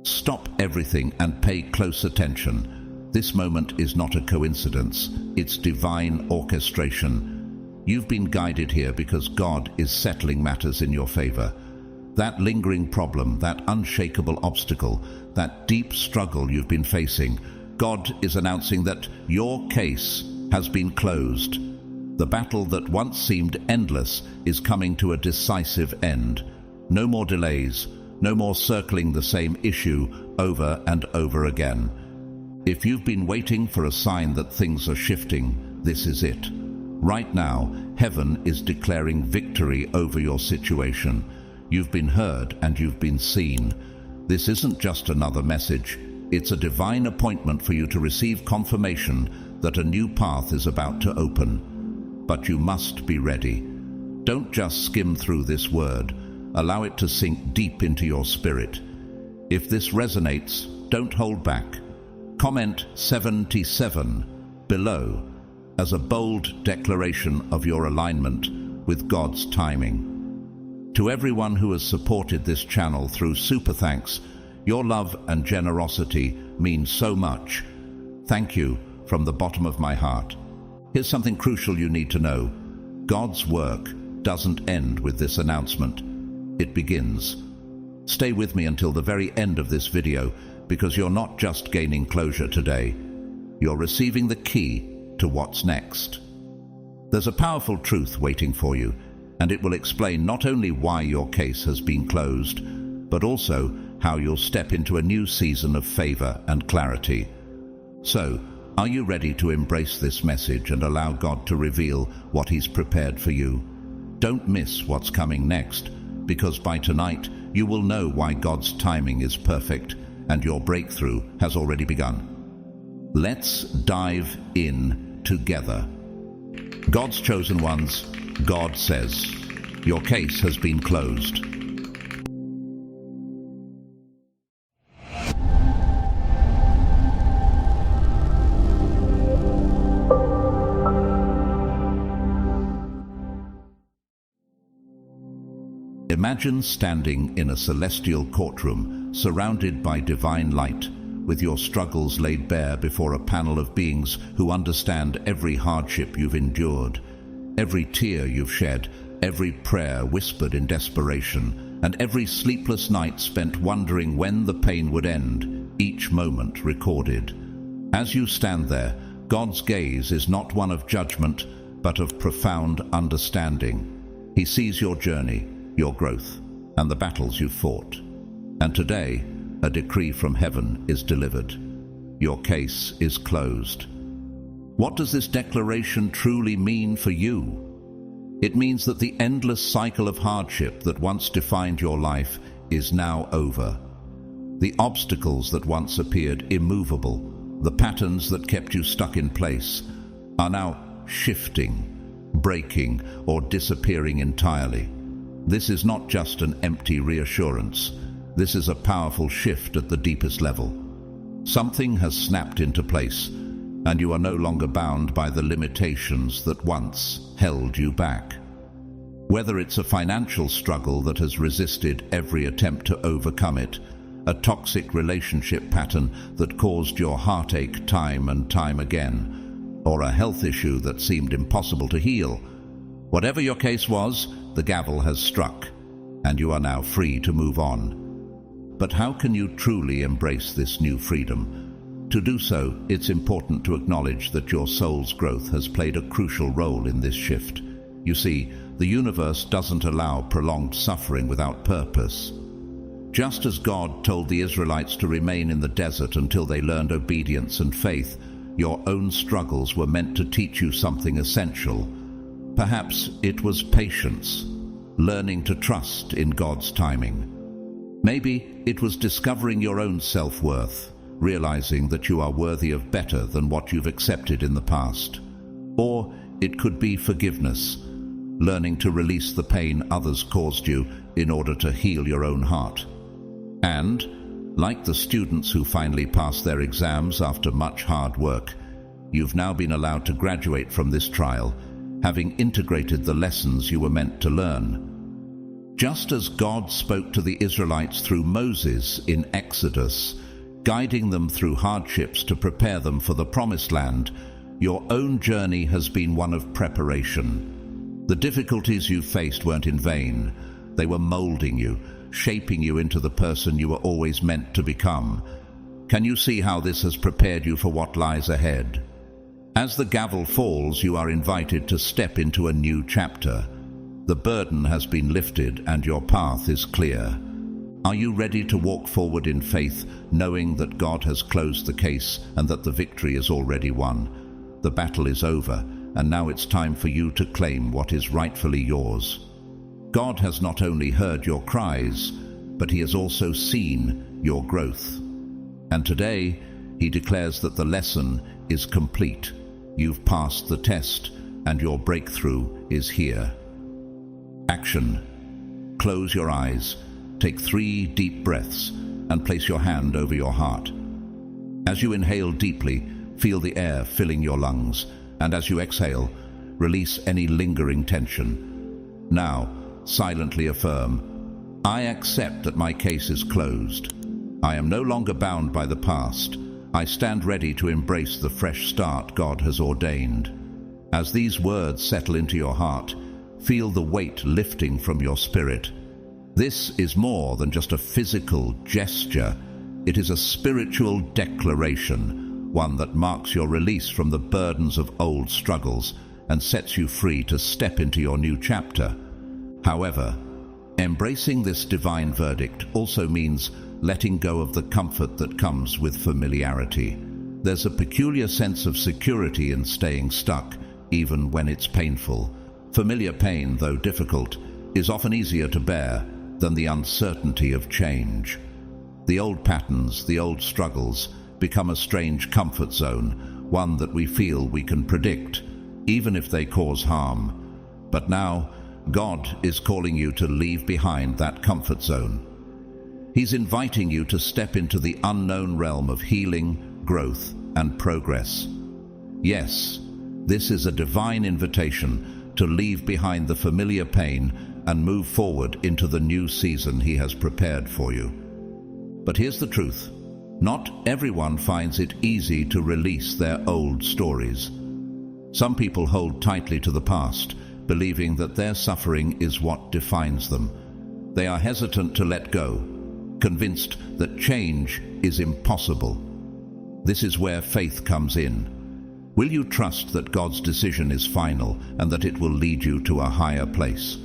Stop everything and pay close attention. This moment is not a coincidence, it's divine orchestration. You've been guided here because God is settling matters in your favor. That lingering problem, that unshakable obstacle, that deep struggle you've been facing, God is announcing that your case has been closed. The battle that once seemed endless is coming to a decisive end. No more delays, no more circling the same issue over and over again. If you've been waiting for a sign that things are shifting, this is it. Right now, heaven is declaring victory over your situation. You've been heard and you've been seen. This isn't just another message. It's a divine appointment for you to receive confirmation that a new path is about to open. But you must be ready. Don't just skim through this word. Allow it to sink deep into your spirit. If this resonates, don't hold back. Comment 77 below as a bold declaration of your alignment with God's timing. To everyone who has supported this channel through super thanks, your love and generosity mean so much. Thank you from the bottom of my heart. Here's something crucial you need to know. God's work doesn't end with this announcement. It begins. Stay with me until the very end of this video, because you're not just gaining closure today. You're receiving the key to what's next. There's a powerful truth waiting for you, and it will explain not only why your case has been closed, but also how you'll step into a new season of favor and clarity. So, are you ready to embrace this message and allow God to reveal what He's prepared for you? Don't miss what's coming next, because by tonight you will know why God's timing is perfect and your breakthrough has already begun. Let's dive in together. God's chosen ones, God says, your case has been closed. Imagine standing in a celestial courtroom, surrounded by divine light, with your struggles laid bare before a panel of beings who understand every hardship you've endured, every tear you've shed, every prayer whispered in desperation, and every sleepless night spent wondering when the pain would end, each moment recorded. As you stand there, God's gaze is not one of judgment, but of profound understanding. He sees your journey, your growth, and the battles you've fought. And today, a decree from heaven is delivered. Your case is closed. What does this declaration truly mean for you? It means that the endless cycle of hardship that once defined your life is now over. The obstacles that once appeared immovable, the patterns that kept you stuck in place, are now shifting, breaking, or disappearing entirely. This is not just an empty reassurance. This is a powerful shift at the deepest level. Something has snapped into place, and you are no longer bound by the limitations that once held you back. Whether it's a financial struggle that has resisted every attempt to overcome it, a toxic relationship pattern that caused your heartache time and time again, or a health issue that seemed impossible to heal, whatever your case was, the gavel has struck, and you are now free to move on. But how can you truly embrace this new freedom? To do so, it's important to acknowledge that your soul's growth has played a crucial role in this shift. You see, the universe doesn't allow prolonged suffering without purpose. Just as God told the Israelites to remain in the desert until they learned obedience and faith, your own struggles were meant to teach you something essential. Perhaps it was patience, learning to trust in God's timing. Maybe it was discovering your own self-worth, realizing that you are worthy of better than what you've accepted in the past. Or it could be forgiveness, learning to release the pain others caused you in order to heal your own heart. And, like the students who finally passed their exams after much hard work, you've now been allowed to graduate from this trial, having integrated the lessons you were meant to learn. Just as God spoke to the Israelites through Moses in Exodus, guiding them through hardships to prepare them for the promised land, your own journey has been one of preparation. The difficulties you faced weren't in vain. They were molding you, shaping you into the person you were always meant to become. Can you see how this has prepared you for what lies ahead? As the gavel falls, you are invited to step into a new chapter. The burden has been lifted and your path is clear. Are you ready to walk forward in faith, knowing that God has closed the case and that the victory is already won? The battle is over, and now it's time for you to claim what is rightfully yours. God has not only heard your cries, but He has also seen your growth. And today, He declares that the lesson is complete. You've passed the test, and your breakthrough is here. Action. Close your eyes, take 3 deep breaths, and place your hand over your heart. As you inhale deeply, feel the air filling your lungs, and as you exhale, release any lingering tension. Now, silently affirm, I accept that my case is closed. I am no longer bound by the past. I stand ready to embrace the fresh start God has ordained. As these words settle into your heart, feel the weight lifting from your spirit. This is more than just a physical gesture. It is a spiritual declaration, one that marks your release from the burdens of old struggles and sets you free to step into your new chapter. However, embracing this divine verdict also means letting go of the comfort that comes with familiarity. There's a peculiar sense of security in staying stuck, even when it's painful. Familiar pain, though difficult, is often easier to bear than the uncertainty of change. The old patterns, the old struggles, become a strange comfort zone, one that we feel we can predict, even if they cause harm. But now, God is calling you to leave behind that comfort zone. He's inviting you to step into the unknown realm of healing, growth, and progress. Yes, this is a divine invitation to leave behind the familiar pain and move forward into the new season He has prepared for you. But here's the truth. Not everyone finds it easy to release their old stories. Some people hold tightly to the past, believing that their suffering is what defines them. They are hesitant to let go, convinced that change is impossible. This is where faith comes in. Will you trust that God's decision is final and that it will lead you to a higher place?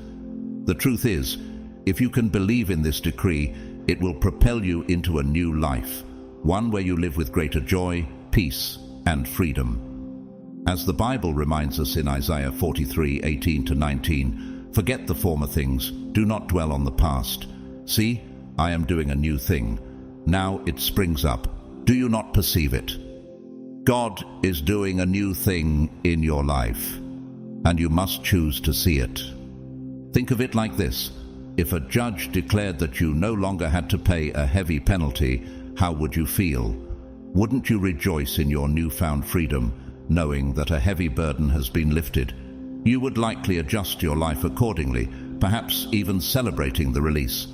The truth is, if you can believe in this decree, it will propel you into a new life, one where you live with greater joy, peace, and freedom. As the Bible reminds us in Isaiah 43:18-19, forget the former things, do not dwell on the past. See, I am doing a new thing. Now it springs up. Do you not perceive it? God is doing a new thing in your life, and you must choose to see it. Think of it like this. If a judge declared that you no longer had to pay a heavy penalty, how would you feel? Wouldn't you rejoice in your newfound freedom, knowing that a heavy burden has been lifted? You would likely adjust your life accordingly, perhaps even celebrating the release.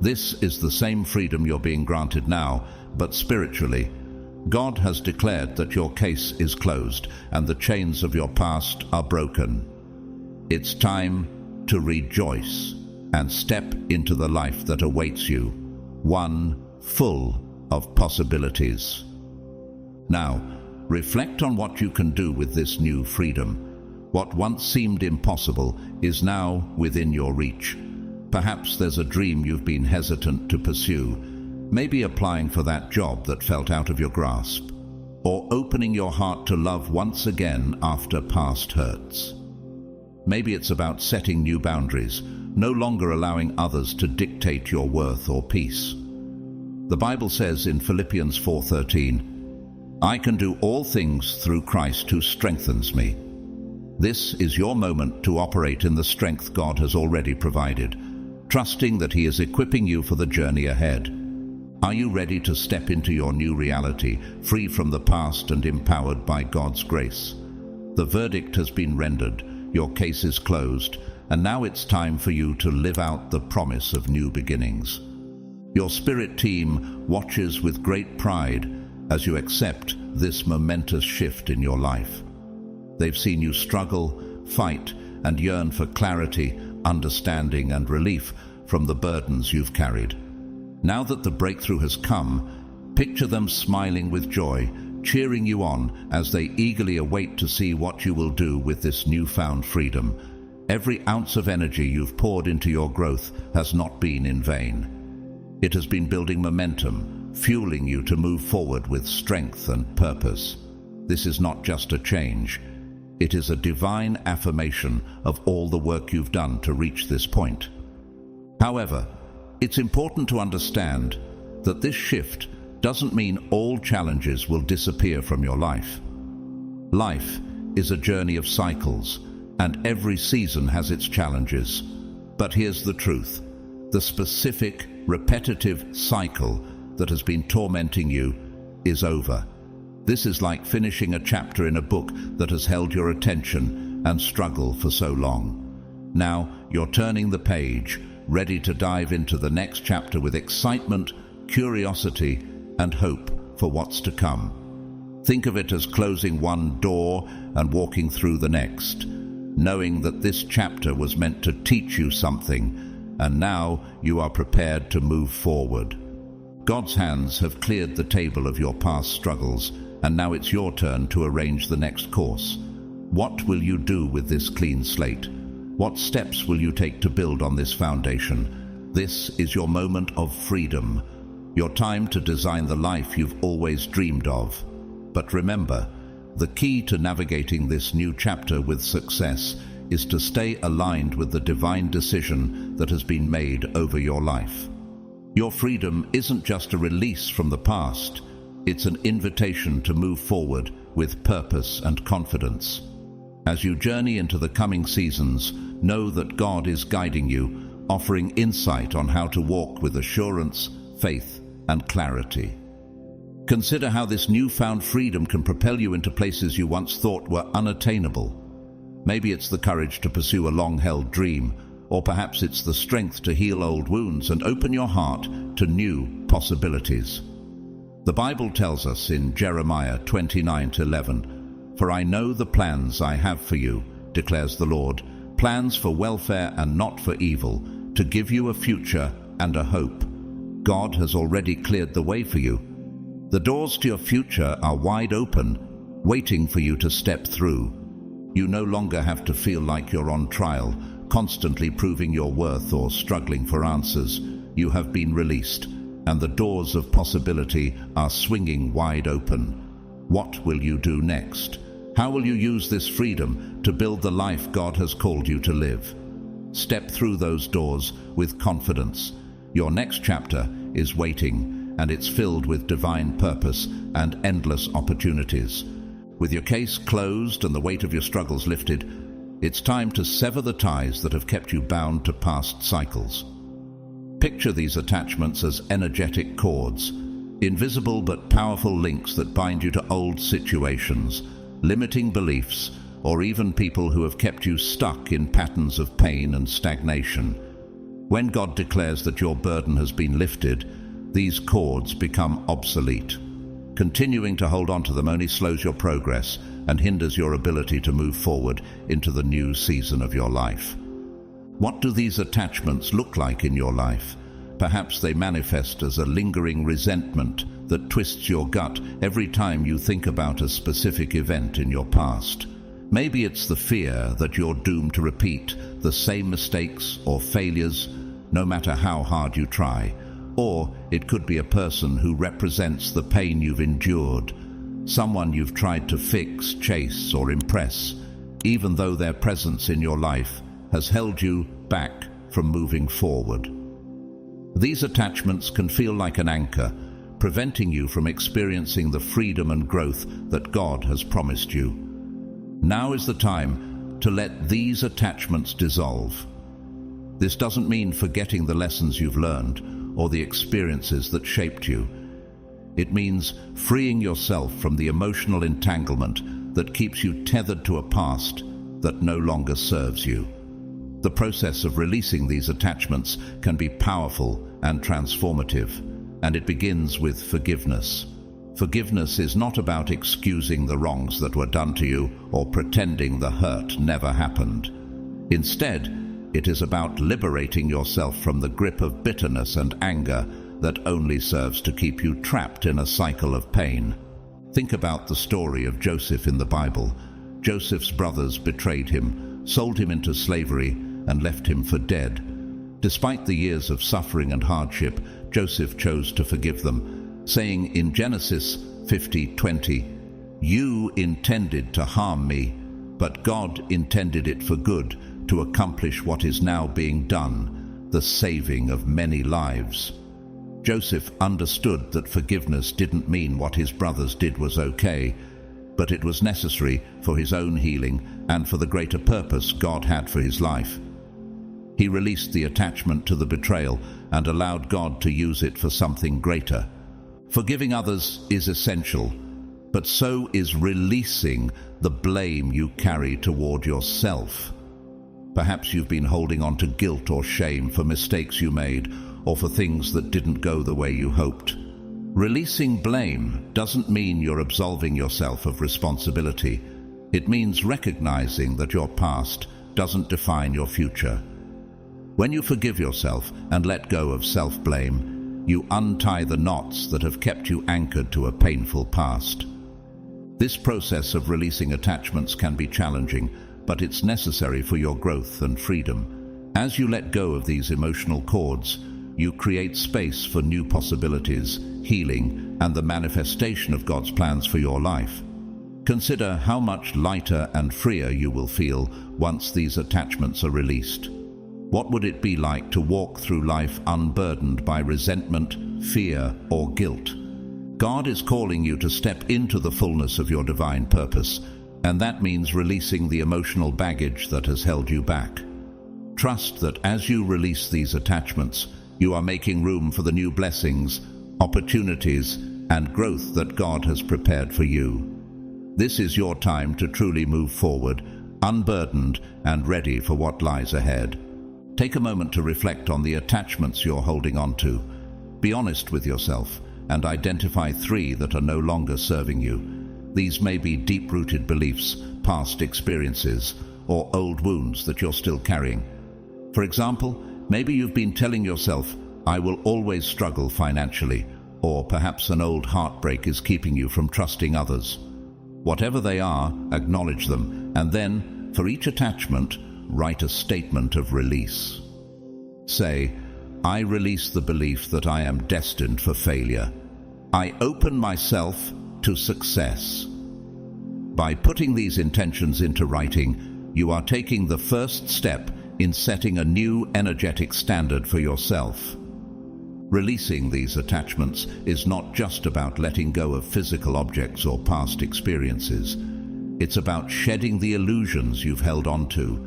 This is the same freedom you're being granted now, but spiritually. God has declared that your case is closed and the chains of your past are broken. It's time to rejoice and step into the life that awaits you, one full of possibilities. Now, reflect on what you can do with this new freedom. What once seemed impossible is now within your reach. Perhaps there's a dream you've been hesitant to pursue, maybe applying for that job that felt out of your grasp, or opening your heart to love once again after past hurts. Maybe it's about setting new boundaries, no longer allowing others to dictate your worth or peace. The Bible says in Philippians 4:13, I can do all things through Christ who strengthens me. This is your moment to operate in the strength God has already provided, trusting that He is equipping you for the journey ahead. Are you ready to step into your new reality, free from the past and empowered by God's grace? The verdict has been rendered, your case is closed, and now it's time for you to live out the promise of new beginnings. Your spirit team watches with great pride as you accept this momentous shift in your life. They've seen you struggle, fight, and yearn for clarity, understanding, and relief from the burdens you've carried. Now that the breakthrough has come, picture them smiling with joy, cheering you on as they eagerly await to see what you will do with this newfound freedom. Every ounce of energy you've poured into your growth has not been in vain. It has been building momentum, fueling you to move forward with strength and purpose. This is not just a change. It is a divine affirmation of all the work you've done to reach this point. However, it's important to understand that this shift doesn't mean all challenges will disappear from your life. Life is a journey of cycles, and every season has its challenges. But here's the truth. The specific, repetitive cycle that has been tormenting you is over. This is like finishing a chapter in a book that has held your attention and struggle for so long. Now you're turning the page, ready to dive into the next chapter with excitement, curiosity, and hope for what's to come. Think of it as closing one door and walking through the next, knowing that this chapter was meant to teach you something, and now you are prepared to move forward. God's hands have cleared the table of your past struggles, and now it's your turn to arrange the next course. What will you do with this clean slate? What steps will you take to build on this foundation? This is your moment of freedom, your time to design the life you've always dreamed of. But remember, the key to navigating this new chapter with success is to stay aligned with the divine decision that has been made over your life. Your freedom isn't just a release from the past, it's an invitation to move forward with purpose and confidence. As you journey into the coming seasons, know that God is guiding you, offering insight on how to walk with assurance, faith, and clarity. Consider how this newfound freedom can propel you into places you once thought were unattainable. Maybe it's the courage to pursue a long-held dream, or perhaps it's the strength to heal old wounds and open your heart to new possibilities. The Bible tells us in Jeremiah 29:11, "For I know the plans I have for you, declares the Lord, plans for welfare and not for evil, to give you a future and a hope." God has already cleared the way for you. The doors to your future are wide open, waiting for you to step through. You no longer have to feel like you're on trial, constantly proving your worth or struggling for answers. You have been released, and the doors of possibility are swinging wide open. What will you do next? How will you use this freedom to build the life God has called you to live? Step through those doors with confidence. Your next chapter is waiting, and it's filled with divine purpose and endless opportunities. With your case closed and the weight of your struggles lifted, it's time to sever the ties that have kept you bound to past cycles. Picture these attachments as energetic cords, invisible but powerful links that bind you to old situations, limiting beliefs, or even people who have kept you stuck in patterns of pain and stagnation. When God declares that your burden has been lifted, these cords become obsolete. Continuing to hold on to them only slows your progress and hinders your ability to move forward into the new season of your life. What do these attachments look like in your life? Perhaps they manifest as a lingering resentment that twists your gut every time you think about a specific event in your past. Maybe it's the fear that you're doomed to repeat the same mistakes or failures, no matter how hard you try. Or it could be a person who represents the pain you've endured, someone you've tried to fix, chase, or impress, even though their presence in your life has held you back from moving forward. These attachments can feel like an anchor, preventing you from experiencing the freedom and growth that God has promised you. Now is the time to let these attachments dissolve. This doesn't mean forgetting the lessons you've learned or the experiences that shaped you. It means freeing yourself from the emotional entanglement that keeps you tethered to a past that no longer serves you. The process of releasing these attachments can be powerful and transformative, and it begins with forgiveness. Forgiveness is not about excusing the wrongs that were done to you or pretending the hurt never happened. Instead, it is about liberating yourself from the grip of bitterness and anger that only serves to keep you trapped in a cycle of pain. Think about the story of Joseph in the Bible. Joseph's brothers betrayed him, sold him into slavery, and left him for dead. Despite the years of suffering and hardship, Joseph chose to forgive them, saying in Genesis 50:20, "You intended to harm me, but God intended it for good, to accomplish what is now being done, the saving of many lives." Joseph understood that forgiveness didn't mean what his brothers did was okay, but it was necessary for his own healing and for the greater purpose God had for his life. He released the attachment to the betrayal and allowed God to use it for something greater. Forgiving others is essential, but so is releasing the blame you carry toward yourself. Perhaps you've been holding on to guilt or shame for mistakes you made or for things that didn't go the way you hoped. Releasing blame doesn't mean you're absolving yourself of responsibility. It means recognizing that your past doesn't define your future. When you forgive yourself and let go of self-blame, you untie the knots that have kept you anchored to a painful past. This process of releasing attachments can be challenging, but it's necessary for your growth and freedom. As you let go of these emotional cords, you create space for new possibilities, healing, and the manifestation of God's plans for your life. Consider how much lighter and freer you will feel once these attachments are released. What would it be like to walk through life unburdened by resentment, fear, or guilt? God is calling you to step into the fullness of your divine purpose, and that means releasing the emotional baggage that has held you back. Trust that as you release these attachments, you are making room for the new blessings, opportunities, and growth that God has prepared for you. This is your time to truly move forward, unburdened and ready for what lies ahead. Take a moment to reflect on the attachments you're holding on to. Be honest with yourself and identify 3 that are no longer serving you. These may be deep-rooted beliefs, past experiences, or old wounds that you're still carrying. For example, maybe you've been telling yourself, "I will always struggle financially," or perhaps an old heartbreak is keeping you from trusting others. Whatever they are, acknowledge them, and then, for each attachment, write a statement of release. Say, "I release the belief that I am destined for failure. I open myself to success." By putting these intentions into writing, you are taking the first step in setting a new energetic standard for yourself. Releasing these attachments is not just about letting go of physical objects or past experiences. It's about shedding the illusions you've held on to.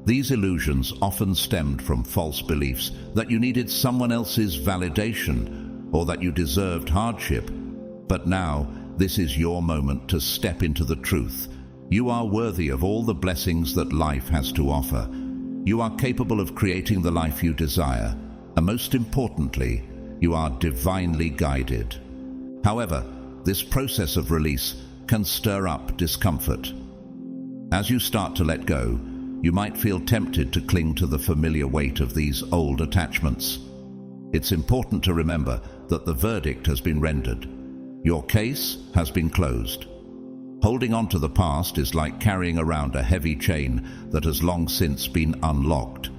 These illusions often stemmed from false beliefs that you needed someone else's validation or that you deserved hardship. But now, this is your moment to step into the truth. You are worthy of all the blessings that life has to offer. You are capable of creating the life you desire, and most importantly, you are divinely guided. However, this process of release can stir up discomfort. As you start to let go, you might feel tempted to cling to the familiar weight of these old attachments. It's important to remember that the verdict has been rendered. Your case has been closed. Holding on to the past is like carrying around a heavy chain that has long since been unlocked.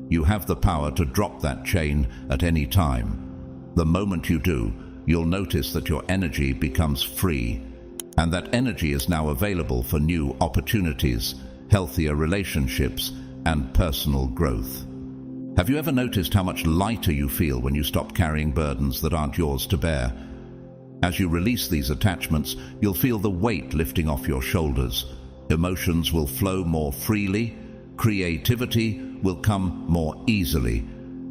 You have the power to drop that chain at any time. The moment you do, you'll notice that your energy becomes free, and that energy is now available for new opportunities, healthier relationships, and personal growth. Have you ever noticed how much lighter you feel when you stop carrying burdens that aren't yours to bear? As you release these attachments, you'll feel the weight lifting off your shoulders. Emotions will flow more freely, creativity will come more easily,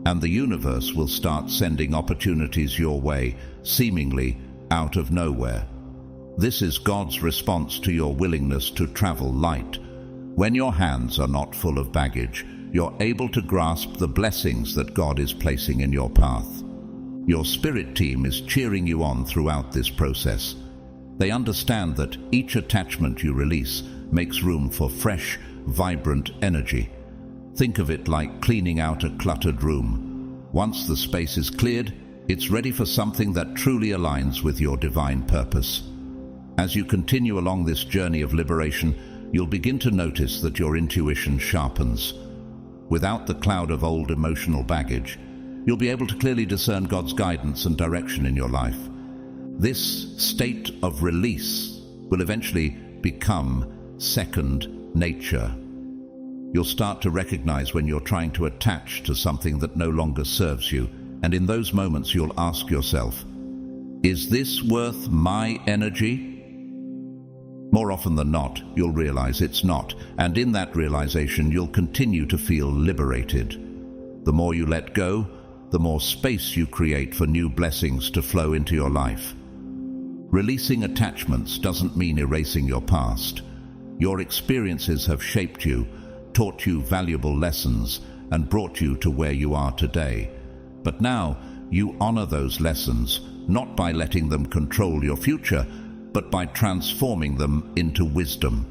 and the universe will start sending opportunities your way, seemingly out of nowhere. This is God's response to your willingness to travel light. When your hands are not full of baggage, you're able to grasp the blessings that God is placing in your path. Your spirit team is cheering you on throughout this process. They understand that each attachment you release makes room for fresh, vibrant energy. Think of it like cleaning out a cluttered room. Once the space is cleared, it's ready for something that truly aligns with your divine purpose. As you continue along this journey of liberation, you'll begin to notice that your intuition sharpens. Without the cloud of old emotional baggage, you'll be able to clearly discern God's guidance and direction in your life. This state of release will eventually become second nature. You'll start to recognize when you're trying to attach to something that no longer serves you, and in those moments you'll ask yourself, is this worth my energy? More often than not, you'll realize it's not, and in that realization you'll continue to feel liberated. The more you let go, the more space you create for new blessings to flow into your life. Releasing attachments doesn't mean erasing your past. Your experiences have shaped you, taught you valuable lessons, and brought you to where you are today. But now, you honor those lessons, not by letting them control your future, but by transforming them into wisdom.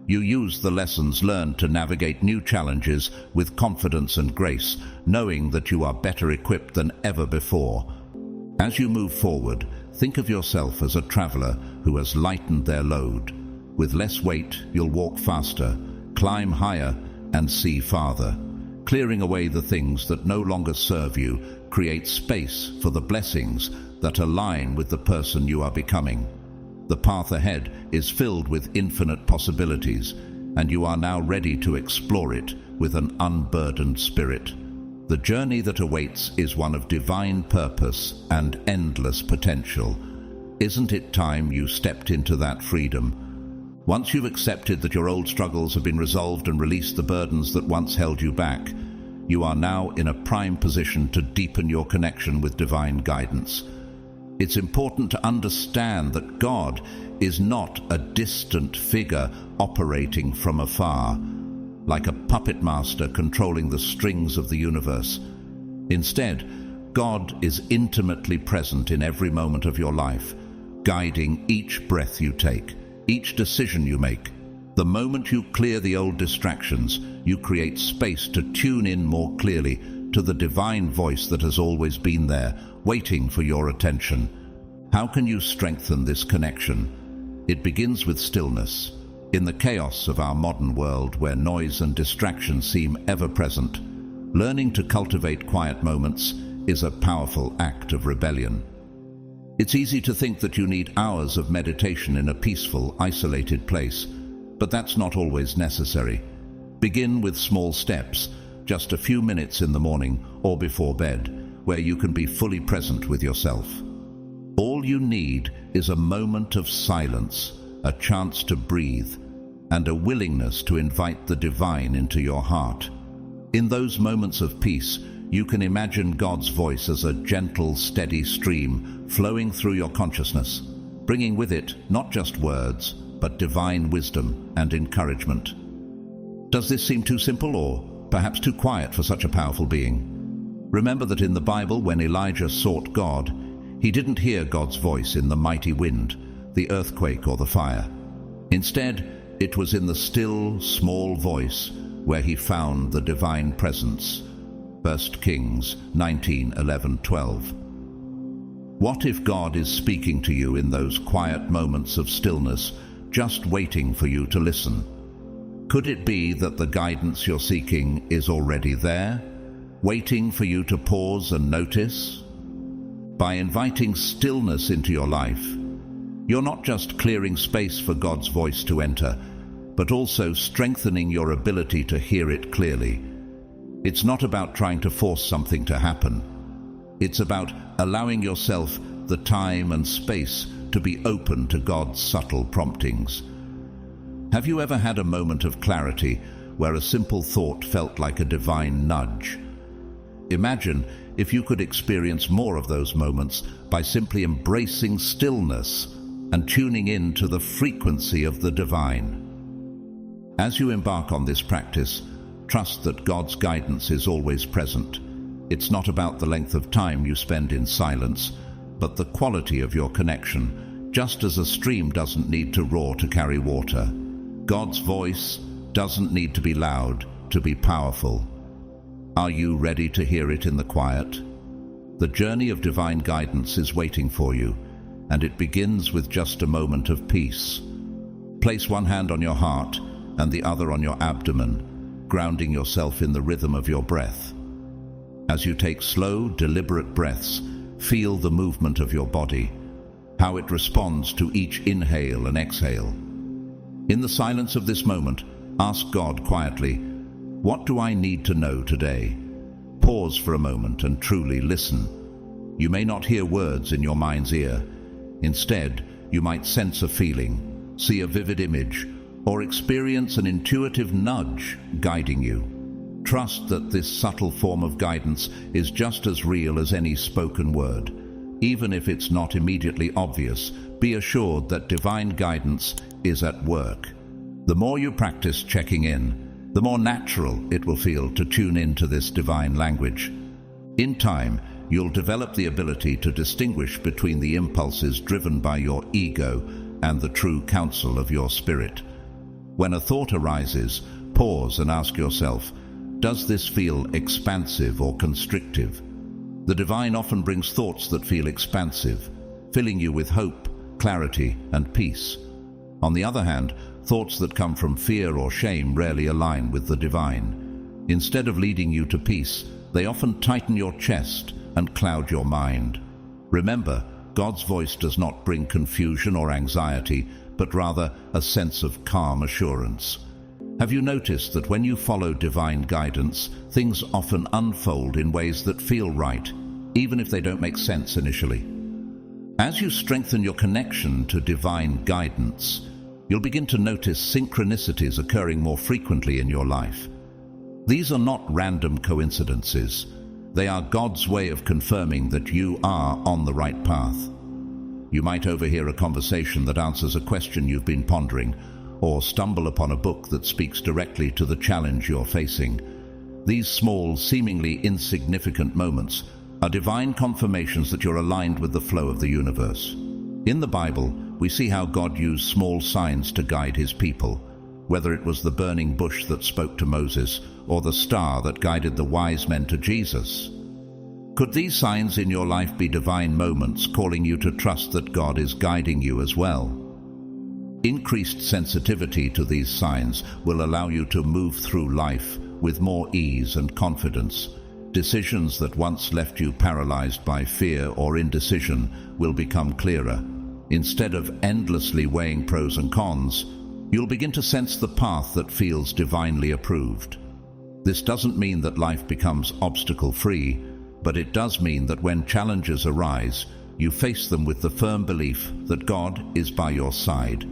You use the lessons learned to navigate new challenges with confidence and grace, knowing that you are better equipped than ever before. As you move forward, think of yourself as a traveler who has lightened their load. With less weight, you'll walk faster, climb higher, and see farther. Clearing away the things that no longer serve you creates space for the blessings that align with the person you are becoming. The path ahead is filled with infinite possibilities, and you are now ready to explore it with an unburdened spirit. The journey that awaits is one of divine purpose and endless potential. Isn't it time you stepped into that freedom? Once you've accepted that your old struggles have been resolved and released the burdens that once held you back, you are now in a prime position to deepen your connection with divine guidance. It's important to understand that God is not a distant figure operating from afar, like a puppet master controlling the strings of the universe. Instead, God is intimately present in every moment of your life, guiding each breath you take, each decision you make. The moment you clear the old distractions, you create space to tune in more clearly to the divine voice that has always been there, waiting for your attention. How can you strengthen this connection? It begins with stillness. In the chaos of our modern world, where noise and distraction seem ever-present, learning to cultivate quiet moments is a powerful act of rebellion. It's easy to think that you need hours of meditation in a peaceful, isolated place, but that's not always necessary. Begin with small steps, just a few minutes in the morning or before bed, where you can be fully present with yourself. All you need is a moment of silence, a chance to breathe, and a willingness to invite the divine into your heart. In those moments of peace, you can imagine God's voice as a gentle, steady stream flowing through your consciousness, bringing with it not just words, but divine wisdom and encouragement. Does this seem too simple or perhaps too quiet for such a powerful being? Remember that in the Bible, when Elijah sought God, he didn't hear God's voice in the mighty wind, the earthquake, or the fire. Instead, it was in the still, small voice where he found the divine presence. 1 Kings 19:11-12. What if God is speaking to you in those quiet moments of stillness, just waiting for you to listen? Could it be that the guidance you're seeking is already there, waiting for you to pause and notice? By inviting stillness into your life, you're not just clearing space for God's voice to enter, but also strengthening your ability to hear it clearly. It's not about trying to force something to happen. It's about allowing yourself the time and space to be open to God's subtle promptings. Have you ever had a moment of clarity where a simple thought felt like a divine nudge? Imagine if you could experience more of those moments by simply embracing stillness and tuning in to the frequency of the divine. As you embark on this practice, Trust that God's guidance is always present. It's not about the length of time you spend in silence, but the quality of your connection. Just as a stream doesn't need to roar to carry water, God's voice doesn't need to be loud to be powerful. Are you ready to hear it in the quiet? The journey of divine guidance is waiting for you, and it begins with just a moment of peace. Place one hand on your heart and the other on your abdomen, grounding yourself in the rhythm of your breath. As you take slow, deliberate breaths, feel the movement of your body, how it responds to each inhale and exhale. In the silence of this moment, ask God quietly, "What do I need to know today?" Pause for a moment and truly listen. You may not hear words in your mind's ear. Instead, you might sense a feeling, see a vivid image, or experience an intuitive nudge guiding you. Trust that this subtle form of guidance is just as real as any spoken word. Even if it's not immediately obvious, be assured that divine guidance is at work. The more you practice checking in, the more natural it will feel to tune into this divine language. In time, you'll develop the ability to distinguish between the impulses driven by your ego and the true counsel of your spirit. When a thought arises, pause and ask yourself, does this feel expansive or constrictive? The divine often brings thoughts that feel expansive, filling you with hope, clarity, and peace. On the other hand, thoughts that come from fear or shame rarely align with the divine. Instead of leading you to peace, they often tighten your chest and cloud your mind. Remember, God's voice does not bring confusion or anxiety, but rather a sense of calm assurance. Have you noticed that when you follow divine guidance, things often unfold in ways that feel right, even if they don't make sense initially? As you strengthen your connection to divine guidance, you'll begin to notice synchronicities occurring more frequently in your life. These are not random coincidences. They are God's way of confirming that you are on the right path. You might overhear a conversation that answers a question you've been pondering, or stumble upon a book that speaks directly to the challenge you're facing. These small, seemingly insignificant moments are divine confirmations that you're aligned with the flow of the universe. In the Bible, we see how God used small signs to guide his people, whether it was the burning bush that spoke to Moses or the star that guided the wise men to Jesus. Could these signs in your life be divine moments calling you to trust that God is guiding you as well? Increased sensitivity to these signs will allow you to move through life with more ease and confidence. Decisions that once left you paralyzed by fear or indecision will become clearer. Instead of endlessly weighing pros and cons, you'll begin to sense the path that feels divinely approved. This doesn't mean that life becomes obstacle-free, but it does mean that when challenges arise, you face them with the firm belief that God is by your side,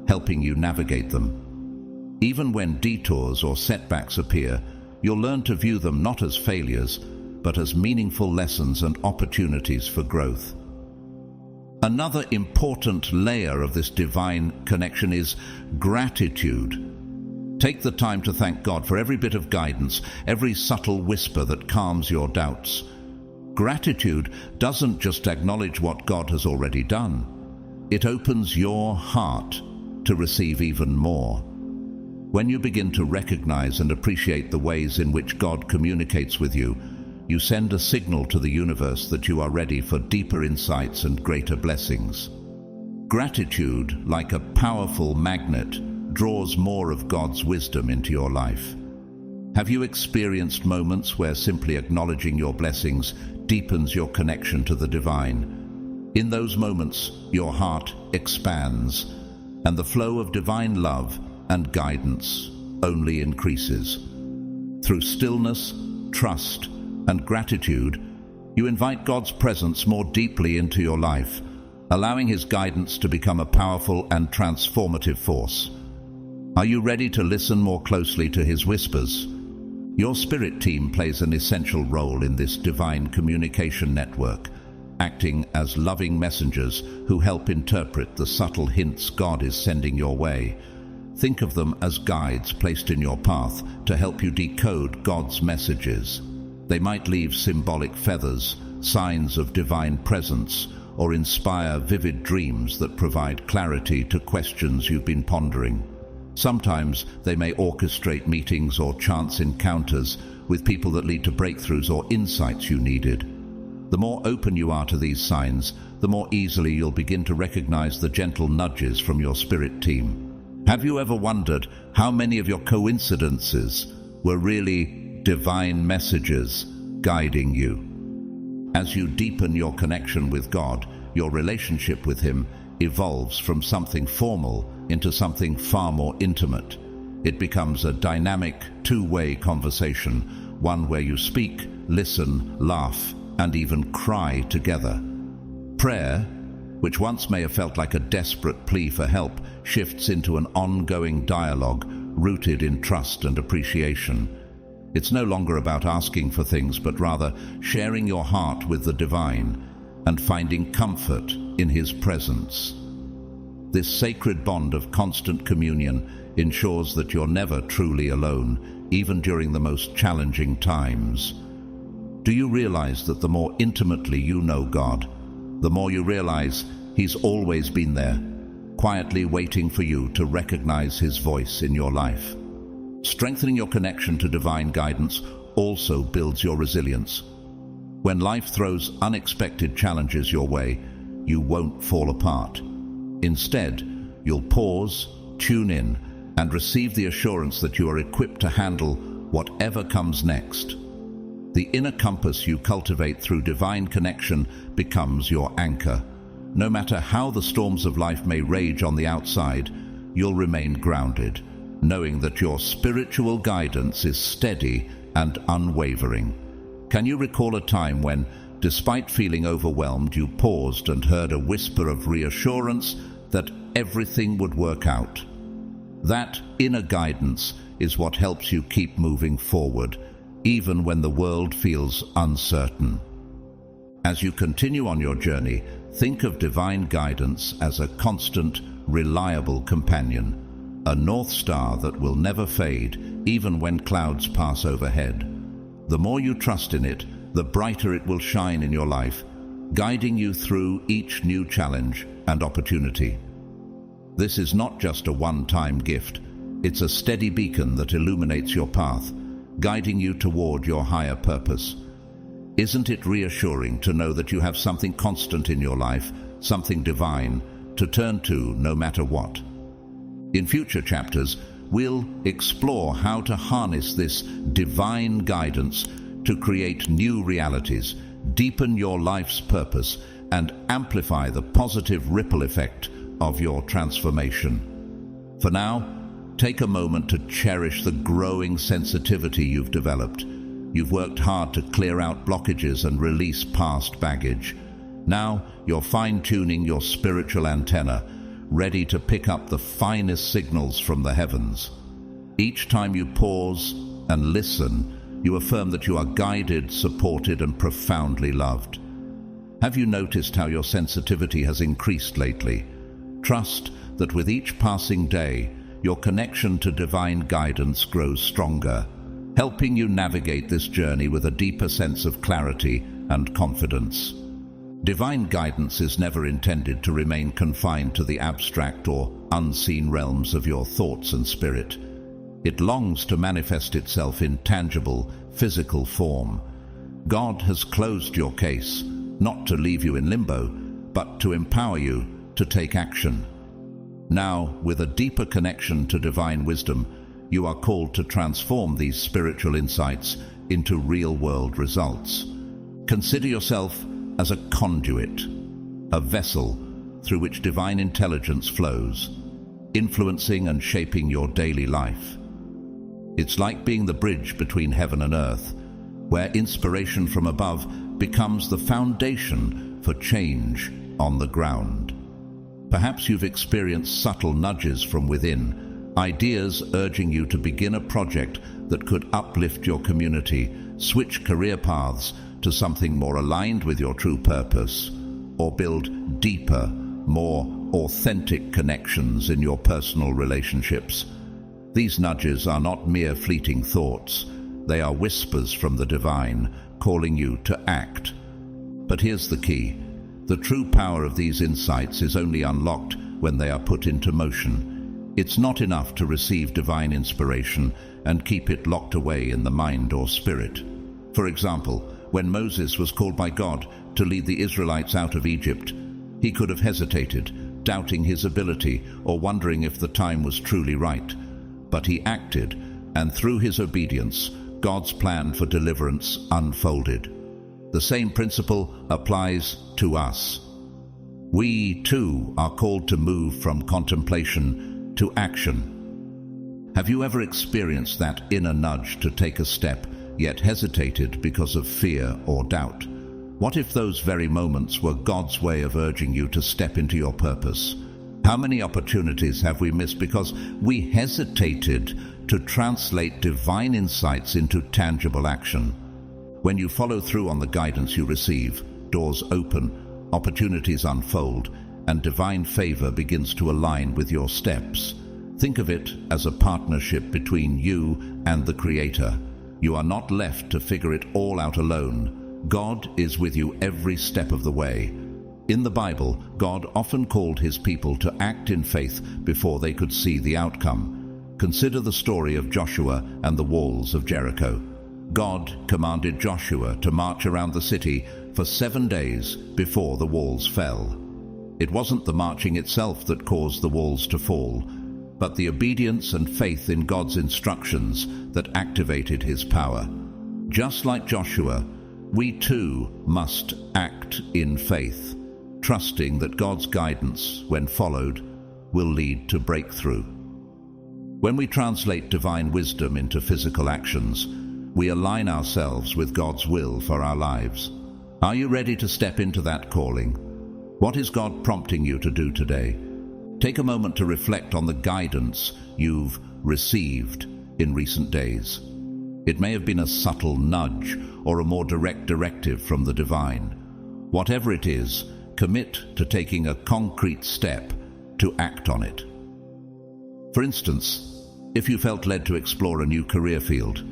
helping you navigate them. Even when detours or setbacks appear, you'll learn to view them not as failures, but as meaningful lessons and opportunities for growth. Another important layer of this divine connection is gratitude. Take the time to thank God for every bit of guidance, every subtle whisper that calms your doubts. Gratitude doesn't just acknowledge what God has already done. It opens your heart to receive even more. When you begin to recognize and appreciate the ways in which God communicates with you, you send a signal to the universe that you are ready for deeper insights and greater blessings. Gratitude, like a powerful magnet, draws more of God's wisdom into your life. Have you experienced moments where simply acknowledging your blessings deepens your connection to the divine? In those moments, your heart expands, and the flow of divine love and guidance only increases. Through stillness, trust, and gratitude, you invite God's presence more deeply into your life, allowing his guidance to become a powerful and transformative force. Are you ready to listen more closely to his whispers? Your spirit team plays an essential role in this divine communication network, acting as loving messengers who help interpret the subtle hints God is sending your way. Think of them as guides placed in your path to help you decode God's messages. They might leave symbolic feathers, signs of divine presence, or inspire vivid dreams that provide clarity to questions you've been pondering. Sometimes they may orchestrate meetings or chance encounters with people that lead to breakthroughs or insights you needed. The more open you are to these signs, the more easily you'll begin to recognize the gentle nudges from your spirit team. Have you ever wondered how many of your coincidences were really divine messages guiding you? As you deepen your connection with God, your relationship with Him evolves from something formal into something far more intimate. It becomes a dynamic, two-way conversation, one where you speak, listen, laugh, and even cry together. Prayer, which once may have felt like a desperate plea for help, shifts into an ongoing dialogue rooted in trust and appreciation. It's no longer about asking for things, but rather sharing your heart with the divine and finding comfort in His presence. This sacred bond of constant communion ensures that you're never truly alone, even during the most challenging times. Do you realize that the more intimately you know God, the more you realize He's always been there, quietly waiting for you to recognize His voice in your life? Strengthening your connection to divine guidance also builds your resilience. When life throws unexpected challenges your way, you won't fall apart. Instead, you'll pause, tune in, and receive the assurance that you are equipped to handle whatever comes next. The inner compass you cultivate through divine connection becomes your anchor. No matter how the storms of life may rage on the outside, you'll remain grounded, knowing that your spiritual guidance is steady and unwavering. Can you recall a time when, despite feeling overwhelmed, you paused and heard a whisper of reassurance that everything would work out? That inner guidance is what helps you keep moving forward, even when the world feels uncertain. As you continue on your journey, think of divine guidance as a constant, reliable companion, a North Star that will never fade, even when clouds pass overhead. The more you trust in it, the brighter it will shine in your life, guiding you through each new challenge and opportunity. This is not just a one-time gift. It's a steady beacon that illuminates your path, guiding you toward your higher purpose. Isn't it reassuring to know that you have something constant in your life, something divine, to turn to no matter what? In future chapters, we'll explore how to harness this divine guidance to create new realities, deepen your life's purpose, and amplify the positive ripple effect of your transformation. For now, take a moment to cherish the growing sensitivity you've developed. You've worked hard to clear out blockages and release past baggage. Now you're fine-tuning your spiritual antenna, ready to pick up the finest signals from the heavens. Each time you pause and listen, you affirm that you are guided, supported, and profoundly loved. Have you noticed how your sensitivity has increased lately? Trust that with each passing day, your connection to divine guidance grows stronger, helping you navigate this journey with a deeper sense of clarity and confidence. Divine guidance is never intended to remain confined to the abstract or unseen realms of your thoughts and spirit. It longs to manifest itself in tangible, physical form. God has closed your case, not to leave you in limbo, but to empower you to take action. Now, with a deeper connection to divine wisdom, you are called to transform these spiritual insights into real-world results. Consider yourself as a conduit, a vessel through which divine intelligence flows, influencing and shaping your daily life. It's like being the bridge between heaven and earth, where inspiration from above becomes the foundation for change on the ground. Perhaps you've experienced subtle nudges from within, ideas urging you to begin a project that could uplift your community, switch career paths to something more aligned with your true purpose, or build deeper, more authentic connections in your personal relationships. These nudges are not mere fleeting thoughts. They are whispers from the divine, calling you to act. But here's the key. The true power of these insights is only unlocked when they are put into motion. It's not enough to receive divine inspiration and keep it locked away in the mind or spirit. For example, when Moses was called by God to lead the Israelites out of Egypt, he could have hesitated, doubting his ability or wondering if the time was truly right. But he acted, and through his obedience, God's plan for deliverance unfolded. The same principle applies to us. We, too, are called to move from contemplation to action. Have you ever experienced that inner nudge to take a step, yet hesitated because of fear or doubt? What if those very moments were God's way of urging you to step into your purpose? How many opportunities have we missed because we hesitated to translate divine insights into tangible action? When you follow through on the guidance you receive, doors open, opportunities unfold, and divine favor begins to align with your steps. Think of it as a partnership between you and the Creator. You are not left to figure it all out alone. God is with you every step of the way. In the Bible, God often called his people to act in faith before they could see the outcome. Consider the story of Joshua and the walls of Jericho. God commanded Joshua to march around the city for 7 days before the walls fell. It wasn't the marching itself that caused the walls to fall, but the obedience and faith in God's instructions that activated his power. Just like Joshua, we too must act in faith, trusting that God's guidance, when followed, will lead to breakthrough. When we translate divine wisdom into physical actions, we align ourselves with God's will for our lives. Are you ready to step into that calling? What is God prompting you to do today? Take a moment to reflect on the guidance you've received in recent days. It may have been a subtle nudge or a more direct directive from the divine. Whatever it is, commit to taking a concrete step to act on it. For instance, if you felt led to explore a new career field,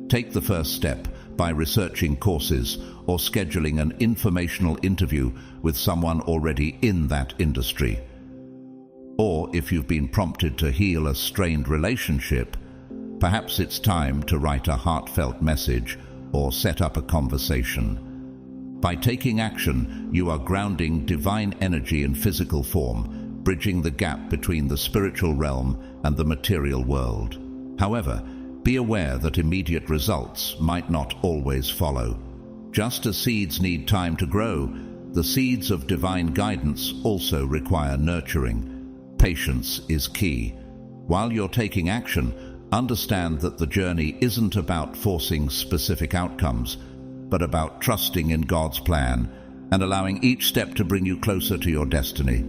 take the first step by researching courses or scheduling an informational interview with someone already in that industry. Or if you've been prompted to heal a strained relationship, perhaps it's time to write a heartfelt message or set up a conversation. By taking action, you are grounding divine energy in physical form, bridging the gap between the spiritual realm and the material world. However, be aware that immediate results might not always follow. Just as seeds need time to grow, the seeds of divine guidance also require nurturing. Patience is key. While you're taking action, understand that the journey isn't about forcing specific outcomes, but about trusting in God's plan and allowing each step to bring you closer to your destiny.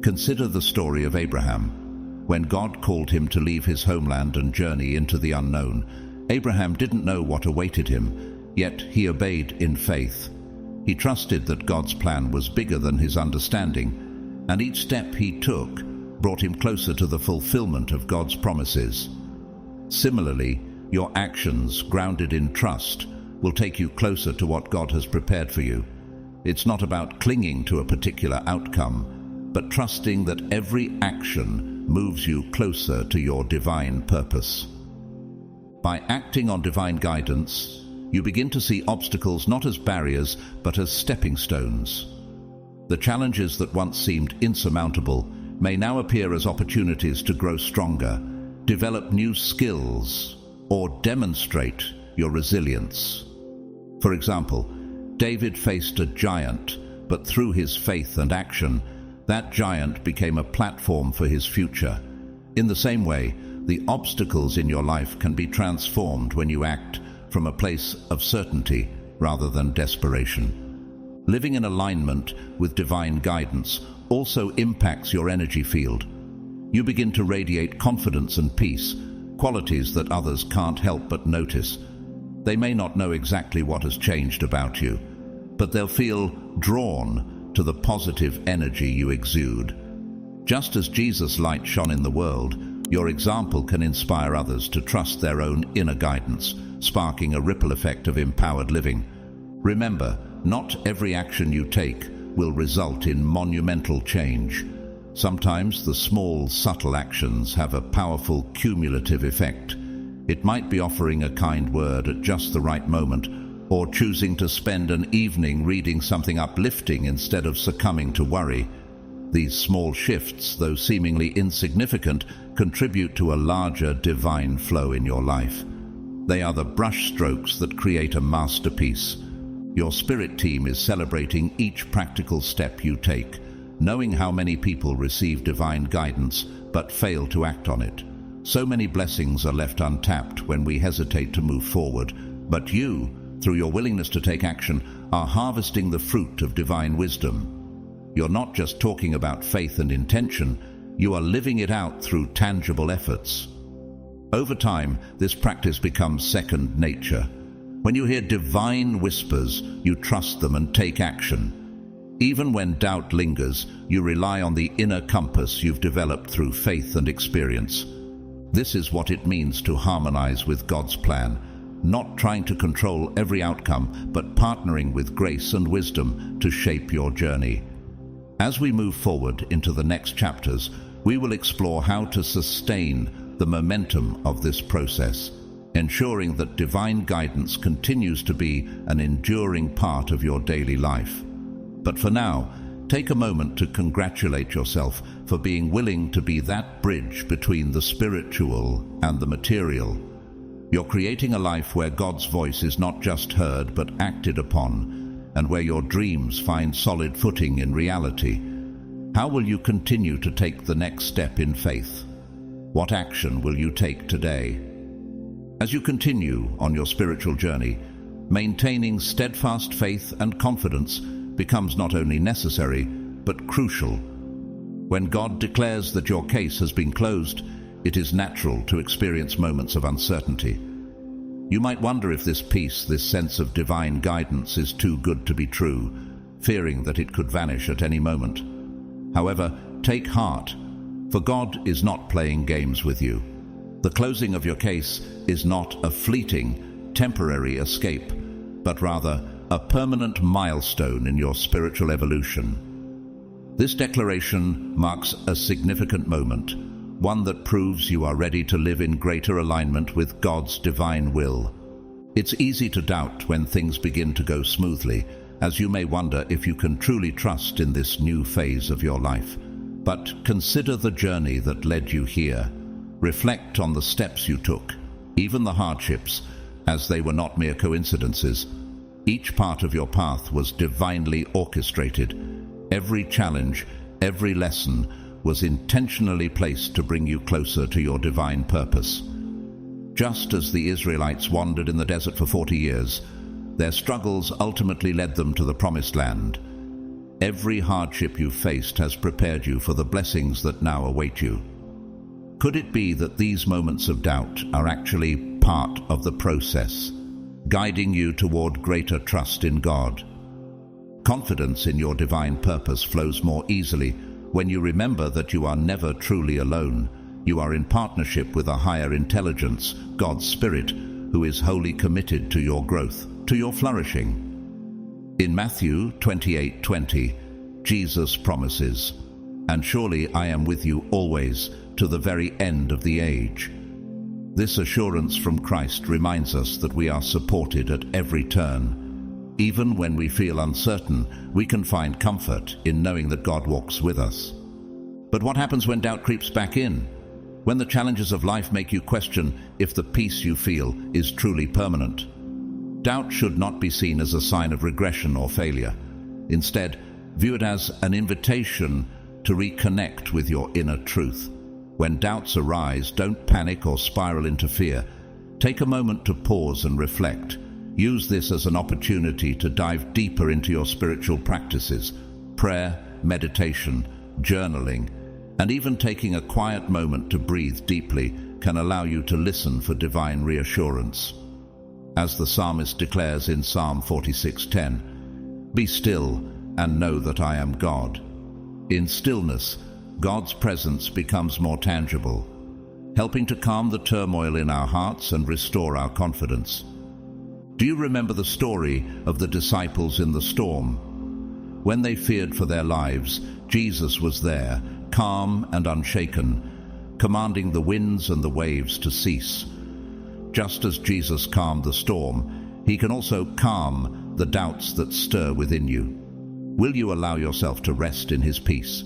Consider the story of Abraham. When God called him to leave his homeland and journey into the unknown, Abraham didn't know what awaited him, yet he obeyed in faith. He trusted that God's plan was bigger than his understanding, and each step he took brought him closer to the fulfillment of God's promises. Similarly, your actions, grounded in trust, will take you closer to what God has prepared for you. It's not about clinging to a particular outcome, but trusting that every action moves you closer to your divine purpose. By acting on divine guidance, you begin to see obstacles not as barriers, but as stepping stones. The challenges that once seemed insurmountable may now appear as opportunities to grow stronger, develop new skills, or demonstrate your resilience. For example, David faced a giant, but through his faith and action, that giant became a platform for his future. In the same way, the obstacles in your life can be transformed when you act from a place of certainty rather than desperation. Living in alignment with divine guidance also impacts your energy field. You begin to radiate confidence and peace, qualities that others can't help but notice. They may not know exactly what has changed about you, but they'll feel drawn to the positive energy you exude. Just as Jesus' light shone in the world, your example can inspire others to trust their own inner guidance, sparking a ripple effect of empowered living. Remember, not every action you take will result in monumental change. Sometimes the small, subtle actions have a powerful cumulative effect. It might be offering a kind word at just the right moment, or choosing to spend an evening reading something uplifting instead of succumbing to worry. These small shifts, though seemingly insignificant, contribute to a larger divine flow in your life. They are the brushstrokes that create a masterpiece. Your spirit team is celebrating each practical step you take, knowing how many people receive divine guidance but fail to act on it. So many blessings are left untapped when we hesitate to move forward, but you, through your willingness to take action, are harvesting the fruit of divine wisdom. You're not just talking about faith and intention, you are living it out through tangible efforts. Over time, this practice becomes second nature. When you hear divine whispers, you trust them and take action. Even when doubt lingers, you rely on the inner compass you've developed through faith and experience. This is what it means to harmonize with God's plan, not trying to control every outcome, but partnering with grace and wisdom to shape your journey. As we move forward into the next chapters, we will explore how to sustain the momentum of this process, ensuring that divine guidance continues to be an enduring part of your daily life. But for now, take a moment to congratulate yourself for being willing to be that bridge between the spiritual and the material. You're creating a life where God's voice is not just heard but acted upon, and where your dreams find solid footing in reality. How will you continue to take the next step in faith? What action will you take today? As you continue on your spiritual journey, maintaining steadfast faith and confidence becomes not only necessary, but crucial. When God declares that your case has been closed, it is natural to experience moments of uncertainty. You might wonder if this peace, this sense of divine guidance, is too good to be true, fearing that it could vanish at any moment. However, take heart, for God is not playing games with you. The closing of your case is not a fleeting, temporary escape, but rather a permanent milestone in your spiritual evolution. This declaration marks a significant moment, one that proves you are ready to live in greater alignment with God's divine will. It's easy to doubt when things begin to go smoothly, as you may wonder if you can truly trust in this new phase of your life. But consider the journey that led you here. Reflect on the steps you took, even the hardships, as they were not mere coincidences. Each part of your path was divinely orchestrated. Every challenge, every lesson, was intentionally placed to bring you closer to your divine purpose. Just as the Israelites wandered in the desert for 40 years, their struggles ultimately led them to the promised land. Every hardship you faced has prepared you for the blessings that now await you. Could it be that these moments of doubt are actually part of the process, guiding you toward greater trust in God? Confidence in your divine purpose flows more easily when you remember that you are never truly alone. You are in partnership with a higher intelligence, God's Spirit, who is wholly committed to your growth, to your flourishing. In Matthew 28:20, Jesus promises, "And surely I am with you always, to the very end of the age." This assurance from Christ reminds us that we are supported at every turn. Even when we feel uncertain, we can find comfort in knowing that God walks with us. But what happens when doubt creeps back in? When the challenges of life make you question if the peace you feel is truly permanent? Doubt should not be seen as a sign of regression or failure. Instead, view it as an invitation to reconnect with your inner truth. When doubts arise, don't panic or spiral into fear. Take a moment to pause and reflect. Use this as an opportunity to dive deeper into your spiritual practices. Prayer, meditation, journaling, and even taking a quiet moment to breathe deeply can allow you to listen for divine reassurance. As the psalmist declares in Psalm 46:10, "Be still and know that I am God." In stillness, God's presence becomes more tangible, helping to calm the turmoil in our hearts and restore our confidence. Do you remember the story of the disciples in the storm? When they feared for their lives, Jesus was there, calm and unshaken, commanding the winds and the waves to cease. Just as Jesus calmed the storm, he can also calm the doubts that stir within you. Will you allow yourself to rest in his peace?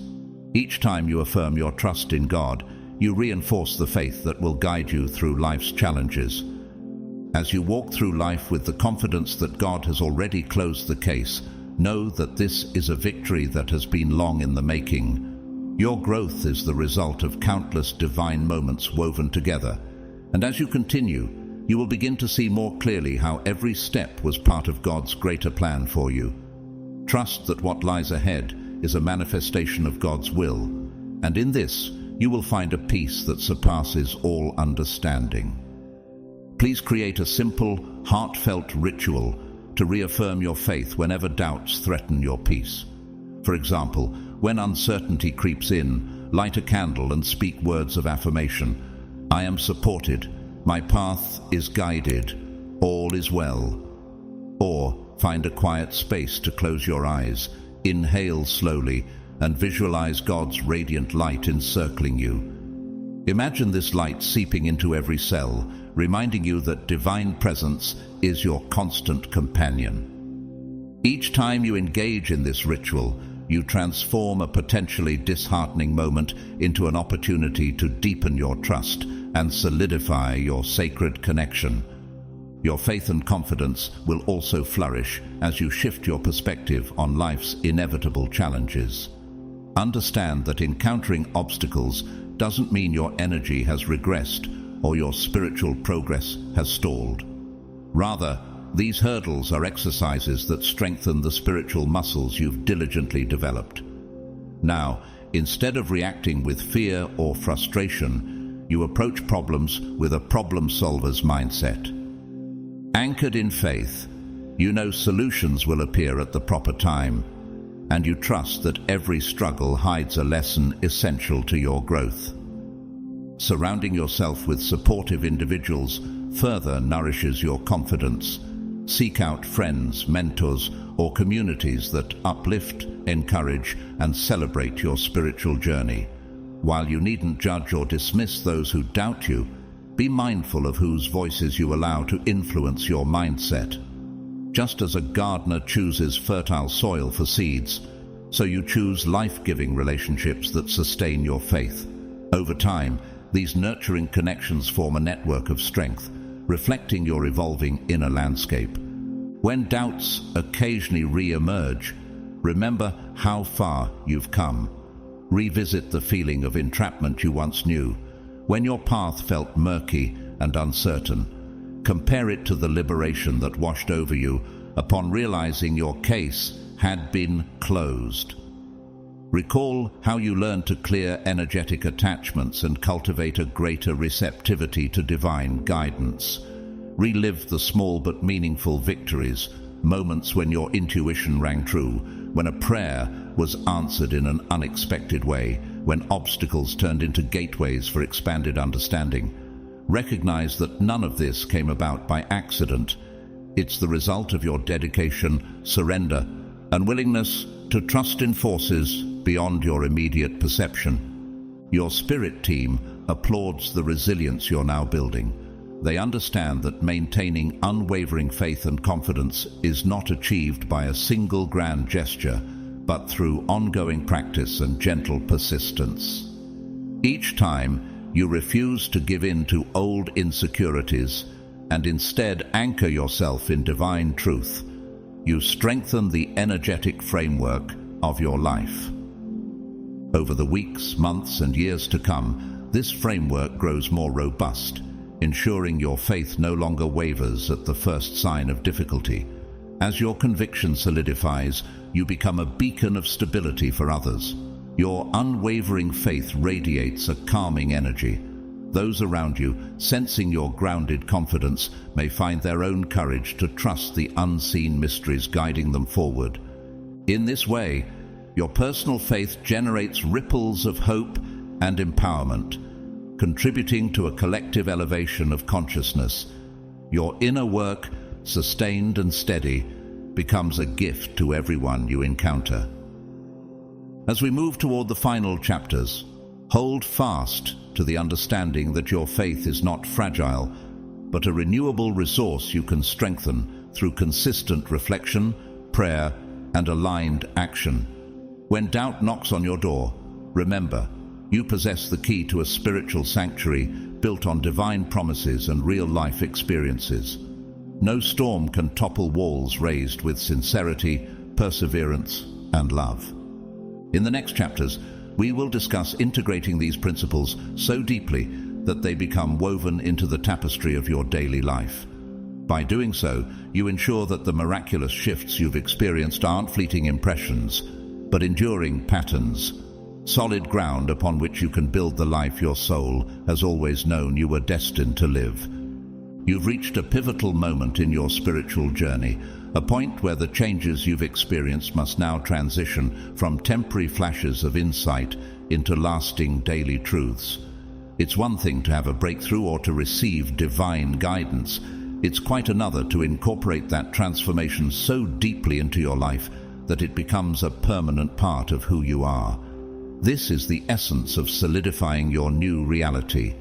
Each time you affirm your trust in God, you reinforce the faith that will guide you through life's challenges. As you walk through life with the confidence that God has already closed the case, know that this is a victory that has been long in the making. Your growth is the result of countless divine moments woven together, and as you continue, you will begin to see more clearly how every step was part of God's greater plan for you. Trust that what lies ahead is a manifestation of God's will, and in this, you will find a peace that surpasses all understanding. Please create a simple, heartfelt ritual to reaffirm your faith whenever doubts threaten your peace. For example, when uncertainty creeps in, light a candle and speak words of affirmation. I am supported, my path is guided, all is well. Or find a quiet space to close your eyes, inhale slowly, and visualize God's radiant light encircling you. Imagine this light seeping into every cell, reminding you that divine presence is your constant companion. Each time you engage in this ritual, you transform a potentially disheartening moment into an opportunity to deepen your trust and solidify your sacred connection. Your faith and confidence will also flourish as you shift your perspective on life's inevitable challenges. Understand that encountering obstacles doesn't mean your energy has regressed or your spiritual progress has stalled. Rather, these hurdles are exercises that strengthen the spiritual muscles you've diligently developed. Now, instead of reacting with fear or frustration, you approach problems with a problem solver's mindset. Anchored in faith, you know solutions will appear at the proper time, and you trust that every struggle hides a lesson essential to your growth. Surrounding yourself with supportive individuals further nourishes your confidence. Seek out friends, mentors, or communities that uplift, encourage, and celebrate your spiritual journey. While you needn't judge or dismiss those who doubt you, be mindful of whose voices you allow to influence your mindset. Just as a gardener chooses fertile soil for seeds, so you choose life-giving relationships that sustain your faith. Over time, these nurturing connections form a network of strength, reflecting your evolving inner landscape. When doubts occasionally re-emerge, remember how far you've come. Revisit the feeling of entrapment you once knew, when your path felt murky and uncertain. Compare it to the liberation that washed over you upon realizing your case had been closed. Recall how you learned to clear energetic attachments and cultivate a greater receptivity to divine guidance. Relive the small but meaningful victories, moments when your intuition rang true, when a prayer was answered in an unexpected way, when obstacles turned into gateways for expanded understanding. Recognize that none of this came about by accident. It's the result of your dedication, surrender, and willingness to trust in forces beyond your immediate perception. Your spirit team applauds the resilience you're now building. They understand that maintaining unwavering faith and confidence is not achieved by a single grand gesture, but through ongoing practice and gentle persistence. Each time you refuse to give in to old insecurities and instead anchor yourself in divine truth, you strengthen the energetic framework of your life. Over the weeks, months, and years to come, this framework grows more robust, ensuring your faith no longer wavers at the first sign of difficulty. As your conviction solidifies, you become a beacon of stability for others. Your unwavering faith radiates a calming energy. Those around you, sensing your grounded confidence, may find their own courage to trust the unseen mysteries guiding them forward. In this way, Your personal faith generates ripples of hope and empowerment, contributing to a collective elevation of consciousness. Your inner work, sustained and steady, becomes a gift to everyone you encounter. As we move toward the final chapters, hold fast to the understanding that your faith is not fragile, but a renewable resource you can strengthen through consistent reflection, prayer, and aligned action. When doubt knocks on your door, remember, you possess the key to a spiritual sanctuary built on divine promises and real-life experiences. No storm can topple walls raised with sincerity, perseverance, and love. In the next chapters, we will discuss integrating these principles so deeply that they become woven into the tapestry of your daily life. By doing so, you ensure that the miraculous shifts you've experienced aren't fleeting impressions, but enduring patterns, solid ground upon which you can build the life your soul has always known you were destined to live. You've reached a pivotal moment in your spiritual journey, a point where the changes you've experienced must now transition from temporary flashes of insight into lasting daily truths. It's one thing to have a breakthrough or to receive divine guidance. It's quite another to incorporate that transformation so deeply into your life that it becomes a permanent part of who you are. This is the essence of solidifying your new reality,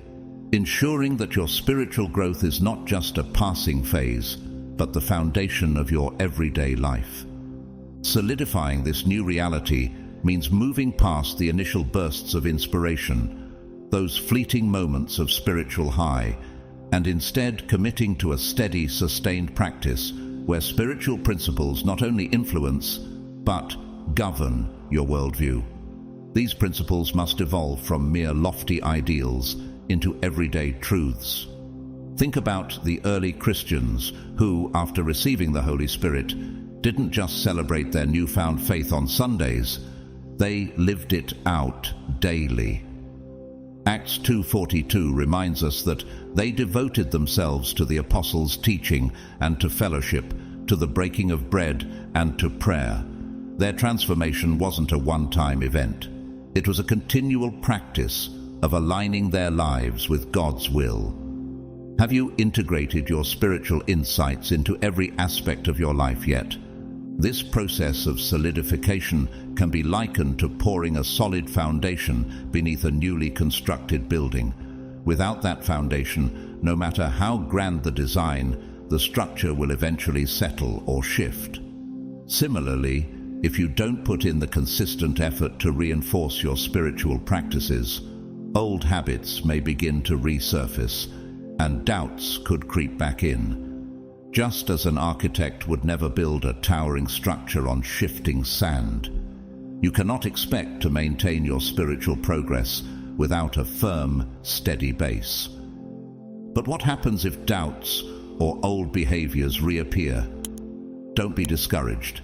ensuring that your spiritual growth is not just a passing phase, but the foundation of your everyday life. Solidifying this new reality means moving past the initial bursts of inspiration, those fleeting moments of spiritual high, and instead committing to a steady, sustained practice where spiritual principles not only influence, but govern your worldview. These principles must evolve from mere lofty ideals into everyday truths. Think about the early Christians who, after receiving the Holy Spirit, didn't just celebrate their newfound faith on Sundays, they lived it out daily. Acts 2:42 reminds us that they devoted themselves to the apostles' teaching and to fellowship, to the breaking of bread and to prayer. Their transformation wasn't a one-time event. It was a continual practice of aligning their lives with God's will. Have you integrated your spiritual insights into every aspect of your life yet? This process of solidification can be likened to pouring a solid foundation beneath a newly constructed building. Without that foundation, no matter how grand the design, the structure will eventually settle or shift. Similarly, if you don't put in the consistent effort to reinforce your spiritual practices, old habits may begin to resurface, and doubts could creep back in. Just as an architect would never build a towering structure on shifting sand, you cannot expect to maintain your spiritual progress without a firm, steady base. But what happens if doubts or old behaviors reappear? Don't be discouraged.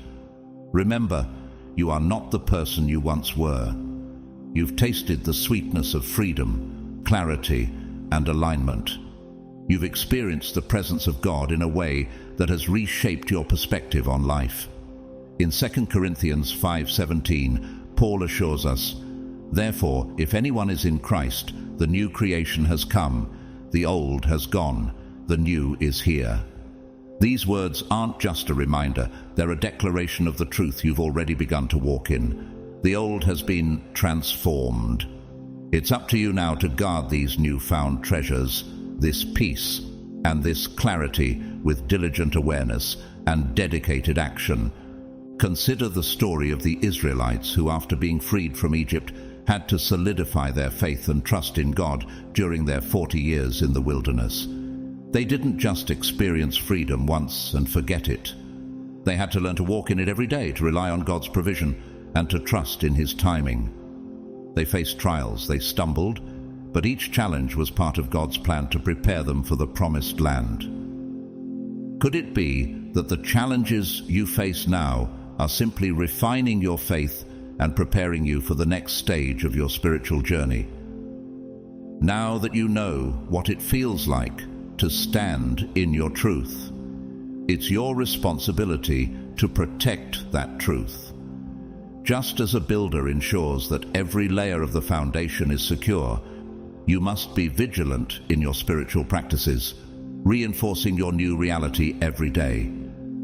Remember, you are not the person you once were. You've tasted the sweetness of freedom, clarity, and alignment. You've experienced the presence of God in a way that has reshaped your perspective on life. In 2 Corinthians 5:17, Paul assures us, "Therefore, if anyone is in Christ, the new creation has come, the old has gone, the new is here." These words aren't just a reminder, they're a declaration of the truth you've already begun to walk in. The old has been transformed. It's up to you now to guard these newfound treasures, this peace and this clarity, with diligent awareness and dedicated action. Consider the story of the Israelites who, after being freed from Egypt, had to solidify their faith and trust in God during their 40 years in the wilderness. They didn't just experience freedom once and forget it. They had to learn to walk in it every day, to rely on God's provision and to trust in His timing. They faced trials, they stumbled, but each challenge was part of God's plan to prepare them for the promised land. Could it be that the challenges you face now are simply refining your faith and preparing you for the next stage of your spiritual journey? Now that you know what it feels like to stand in your truth, it's your responsibility to protect that truth. Just as a builder ensures that every layer of the foundation is secure, you must be vigilant in your spiritual practices, reinforcing your new reality every day.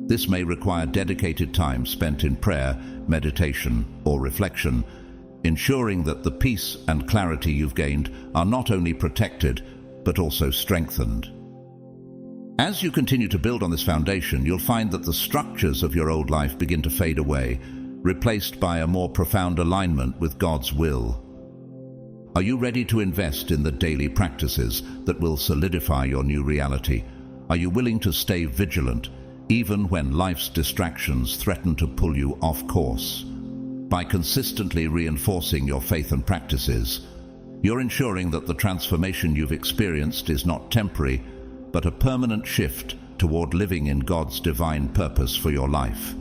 This may require dedicated time spent in prayer, meditation, or reflection, ensuring that the peace and clarity you've gained are not only protected, but also strengthened. As you continue to build on this foundation, you'll find that the structures of your old life begin to fade away, replaced by a more profound alignment with God's will. Are you ready to invest in the daily practices that will solidify your new reality? Are you willing to stay vigilant, even when life's distractions threaten to pull you off course? By consistently reinforcing your faith and practices, you're ensuring that the transformation you've experienced is not temporary, but a permanent shift toward living in God's divine purpose for your life.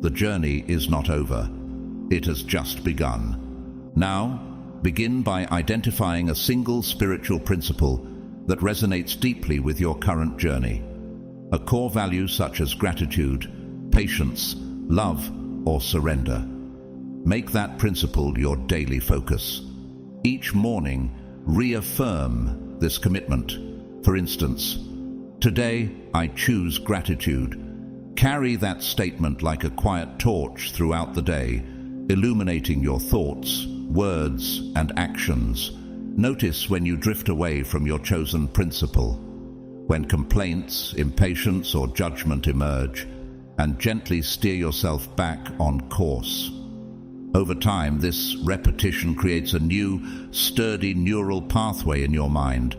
The journey is not over. It has just begun. Now, begin by identifying a single spiritual principle that resonates deeply with your current journey. A core value such as gratitude, patience, love, or surrender. Make that principle your daily focus. Each morning, reaffirm this commitment. For instance, today I choose gratitude. Carry that statement like a quiet torch throughout the day, illuminating your thoughts, words, and actions. Notice when you drift away from your chosen principle, when complaints, impatience, or judgment emerge, and gently steer yourself back on course. Over time, this repetition creates a new, sturdy neural pathway in your mind,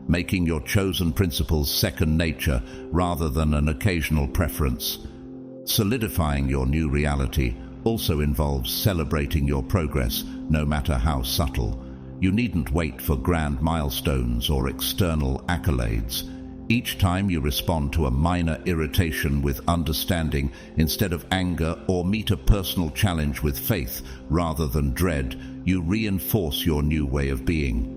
making your chosen principles second nature rather than an occasional preference. Solidifying your new reality also involves celebrating your progress, no matter how subtle. You needn't wait for grand milestones or external accolades. Each time you respond to a minor irritation with understanding instead of anger, or meet a personal challenge with faith rather than dread, you reinforce your new way of being.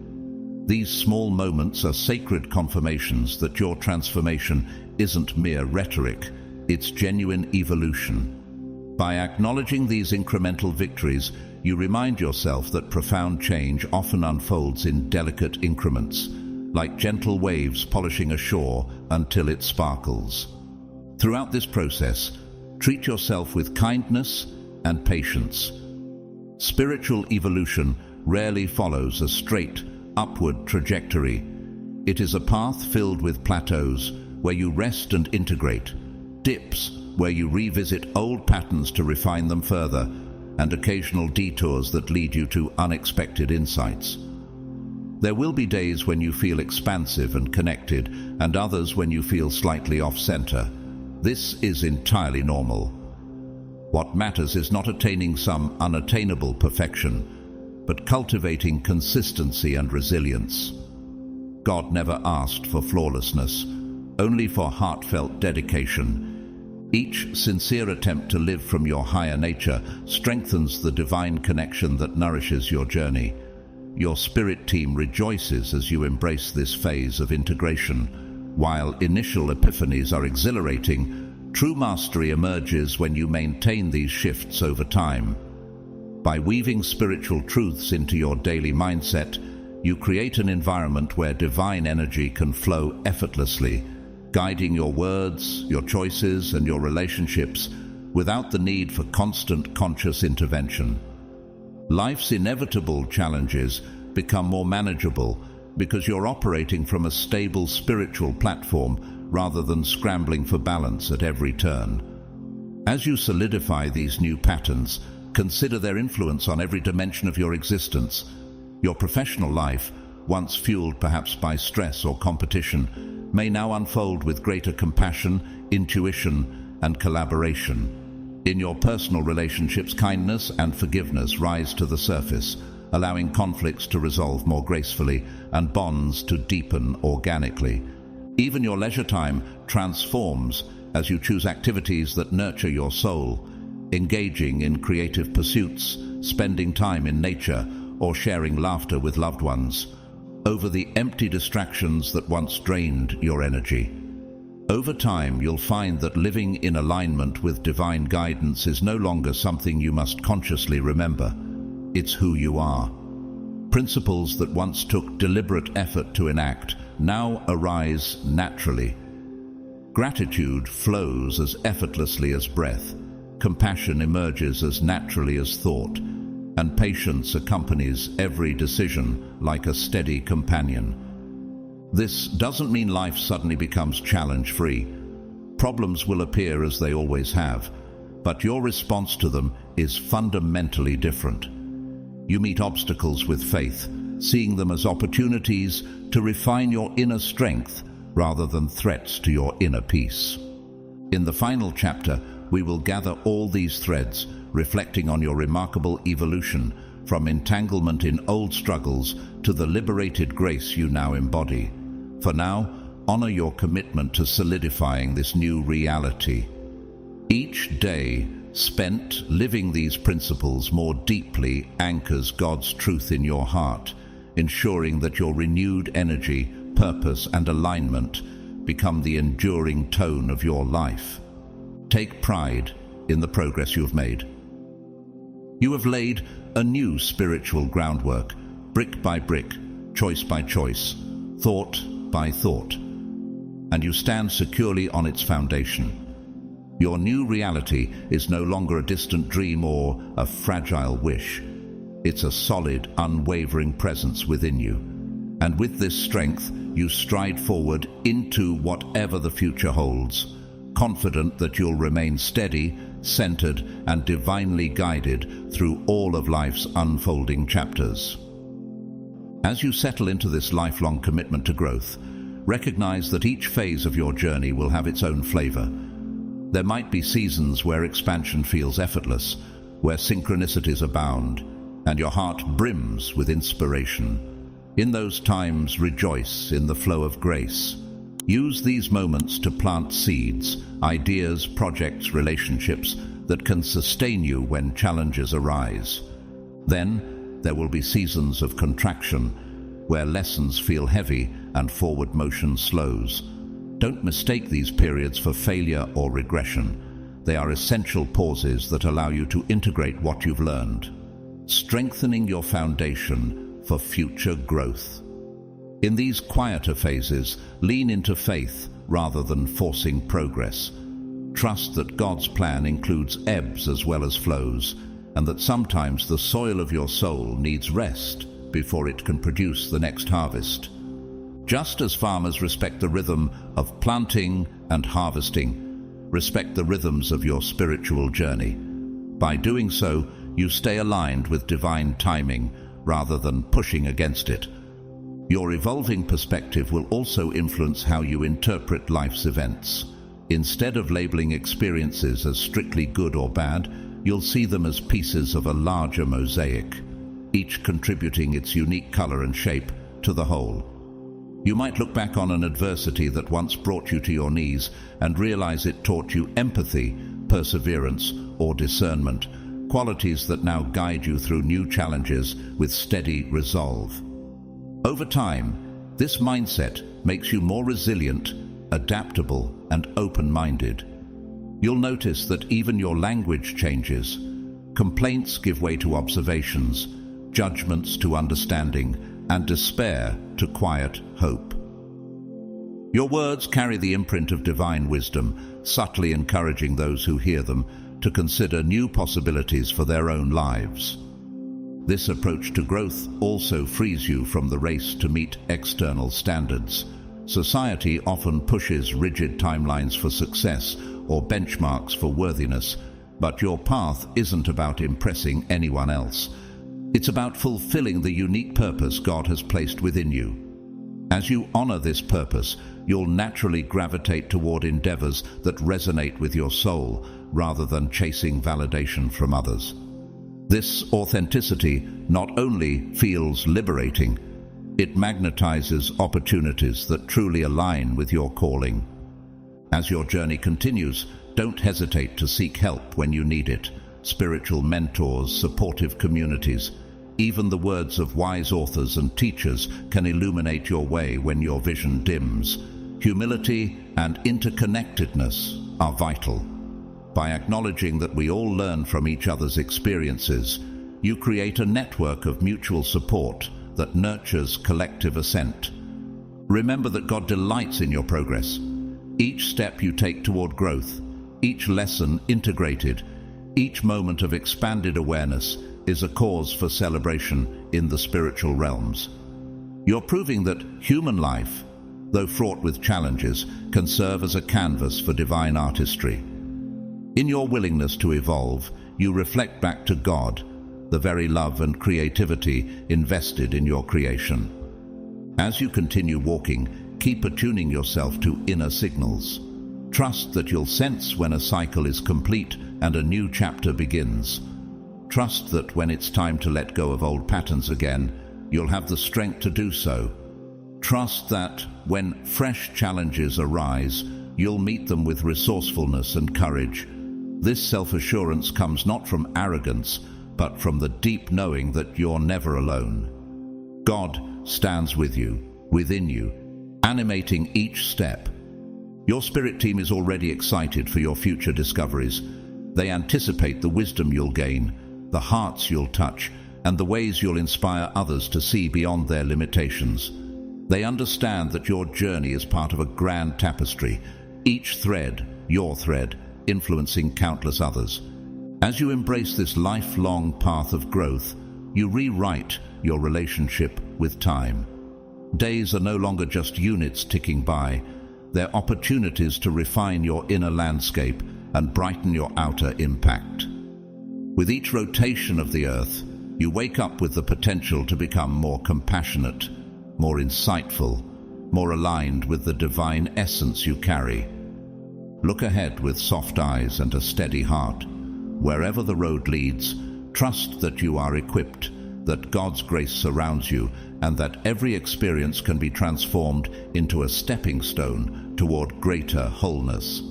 These small moments are sacred confirmations that your transformation isn't mere rhetoric, it's genuine evolution. By acknowledging these incremental victories, you remind yourself that profound change often unfolds in delicate increments, like gentle waves polishing a shore until it sparkles. Throughout this process, treat yourself with kindness and patience. Spiritual evolution rarely follows a straight, upward trajectory. It is a path filled with plateaus where you rest and integrate, dips where you revisit old patterns to refine them further, and occasional detours that lead you to unexpected insights. There will be days when you feel expansive and connected, and others when you feel slightly off-center. This is entirely normal. What matters is not attaining some unattainable perfection, but cultivating consistency and resilience. God never asked for flawlessness, only for heartfelt dedication. Each sincere attempt to live from your higher nature strengthens the divine connection that nourishes your journey. Your spirit team rejoices as you embrace this phase of integration. While initial epiphanies are exhilarating, true mastery emerges when you maintain these shifts over time. By weaving spiritual truths into your daily mindset, you create an environment where divine energy can flow effortlessly, guiding your words, your choices, and your relationships without the need for constant conscious intervention. Life's inevitable challenges become more manageable because you're operating from a stable spiritual platform rather than scrambling for balance at every turn. As you solidify these new patterns, consider their influence on every dimension of your existence. Your professional life, once fueled perhaps by stress or competition, may now unfold with greater compassion, intuition, and collaboration. In your personal relationships, kindness and forgiveness rise to the surface, allowing conflicts to resolve more gracefully and bonds to deepen organically. Even your leisure time transforms as you choose activities that nurture your soul, engaging in creative pursuits, spending time in nature, or sharing laughter with loved ones, over the empty distractions that once drained your energy. Over time, you'll find that living in alignment with divine guidance is no longer something you must consciously remember. It's who you are. Principles that once took deliberate effort to enact now arise naturally. Gratitude flows as effortlessly as breath, compassion emerges as naturally as thought, and patience accompanies every decision like a steady companion. This doesn't mean life suddenly becomes challenge-free. Problems will appear as they always have, but your response to them is fundamentally different. You meet obstacles with faith, seeing them as opportunities to refine your inner strength rather than threats to your inner peace. In the final chapter, we will gather all these threads, reflecting on your remarkable evolution from entanglement in old struggles to the liberated grace you now embody. For now, honor your commitment to solidifying this new reality. Each day spent living these principles more deeply anchors God's truth in your heart, ensuring that your renewed energy, purpose, and alignment become the enduring tone of your life. Take pride in the progress you've made. You have laid a new spiritual groundwork, brick by brick, choice by choice, thought by thought, and you stand securely on its foundation. Your new reality is no longer a distant dream or a fragile wish. It's a solid, unwavering presence within you. And with this strength, you stride forward into whatever the future holds, confident that you'll remain steady, centered, and divinely guided through all of life's unfolding chapters. As you settle into this lifelong commitment to growth, recognize that each phase of your journey will have its own flavor. There might be seasons where expansion feels effortless, where synchronicities abound, and your heart brims with inspiration. In those times, rejoice in the flow of grace. Use these moments to plant seeds, ideas, projects, relationships that can sustain you when challenges arise. Then, there will be seasons of contraction, where lessons feel heavy and forward motion slows. Don't mistake these periods for failure or regression. They are essential pauses that allow you to integrate what you've learned, strengthening your foundation for future growth. In these quieter phases, lean into faith rather than forcing progress. Trust that God's plan includes ebbs as well as flows, and that sometimes the soil of your soul needs rest before it can produce the next harvest. Just as farmers respect the rhythm of planting and harvesting, respect the rhythms of your spiritual journey. By doing so, you stay aligned with divine timing rather than pushing against it. Your evolving perspective will also influence how you interpret life's events. Instead of labeling experiences as strictly good or bad, you'll see them as pieces of a larger mosaic, each contributing its unique color and shape to the whole. You might look back on an adversity that once brought you to your knees and realize it taught you empathy, perseverance, or discernment, qualities that now guide you through new challenges with steady resolve. Over time, this mindset makes you more resilient, adaptable, and open-minded. You'll notice that even your language changes. Complaints give way to observations, judgments to understanding, and despair to quiet hope. Your words carry the imprint of divine wisdom, subtly encouraging those who hear them to consider new possibilities for their own lives. This approach to growth also frees you from the race to meet external standards. Society often pushes rigid timelines for success or benchmarks for worthiness, but your path isn't about impressing anyone else. It's about fulfilling the unique purpose God has placed within you. As you honor this purpose, you'll naturally gravitate toward endeavors that resonate with your soul rather than chasing validation from others. This authenticity not only feels liberating, it magnetizes opportunities that truly align with your calling. As your journey continues, don't hesitate to seek help when you need it. Spiritual mentors, supportive communities, even the words of wise authors and teachers can illuminate your way when your vision dims. humility, and interconnectedness are vital. By acknowledging that we all learn from each other's experiences, you create a network of mutual support that nurtures collective ascent. Remember that God delights in your progress. Each step you take toward growth, each lesson integrated, each moment of expanded awareness is a cause for celebration in the spiritual realms. You're proving that human life, though fraught with challenges, can serve as a canvas for divine artistry. In your willingness to evolve, you reflect back to God the very love and creativity invested in your creation. As you continue walking, keep attuning yourself to inner signals. Trust that you'll sense when a cycle is complete and a new chapter begins. Trust that when it's time to let go of old patterns again, you'll have the strength to do so. Trust that when fresh challenges arise, you'll meet them with resourcefulness and courage. This self-assurance comes not from arrogance, but from the deep knowing that you're never alone. God stands with you, within you, animating each step. Your spirit team is already excited for your future discoveries. They anticipate the wisdom you'll gain, the hearts you'll touch, and the ways you'll inspire others to see beyond their limitations. They understand that your journey is part of a grand tapestry, each thread, your thread, influencing countless others. As you embrace this lifelong path of growth, you rewrite your relationship with time. Days are no longer just units ticking by. They're opportunities to refine your inner landscape and brighten your outer impact. With each rotation of the earth, you wake up with the potential to become more compassionate, more insightful, more aligned with the divine essence you carry. Look ahead with soft eyes and a steady heart. Wherever the road leads, trust that you are equipped, that God's grace surrounds you, and that every experience can be transformed into a stepping stone toward greater wholeness.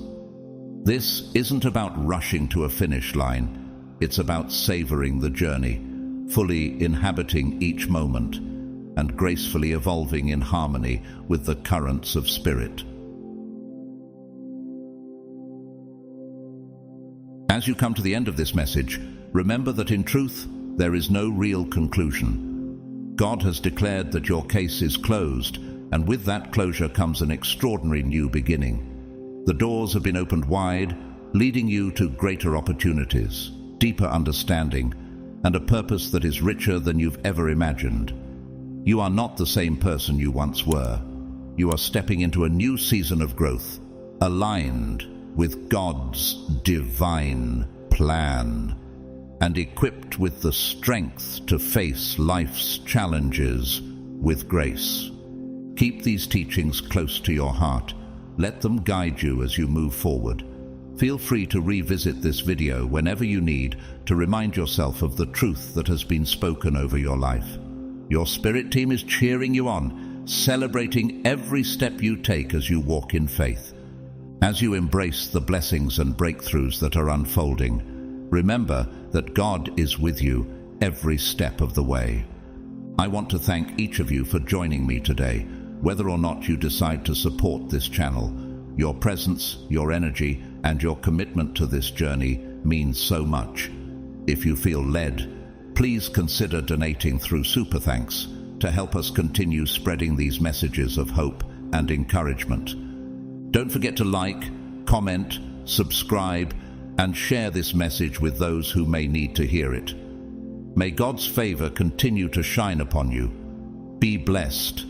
This isn't about rushing to a finish line. It's about savoring the journey, fully inhabiting each moment, and gracefully evolving in harmony with the currents of spirit. As you come to the end of this message, remember that in truth, there is no real conclusion. God has declared that your case is closed, and with that closure comes an extraordinary new beginning. The doors have been opened wide, leading you to greater opportunities, deeper understanding, and a purpose that is richer than you've ever imagined. You are not the same person you once were. You are stepping into a new season of growth, aligned with God's divine plan, and equipped with the strength to face life's challenges with grace. Keep these teachings close to your heart. Let them guide you as you move forward. Feel free to revisit this video whenever you need to remind yourself of the truth that has been spoken over your life. Your spirit team is cheering you on, celebrating every step you take as you walk in faith. As you embrace the blessings and breakthroughs that are unfolding, remember that God is with you every step of the way. I want to thank each of you for joining me today. Whether or not you decide to support this channel, your presence, your energy, and your commitment to this journey means so much. If you feel led, please consider donating through Super Thanks to help us continue spreading these messages of hope and encouragement. Don't forget to like, comment, subscribe, and share this message with those who may need to hear it. May God's favor continue to shine upon you. Be blessed.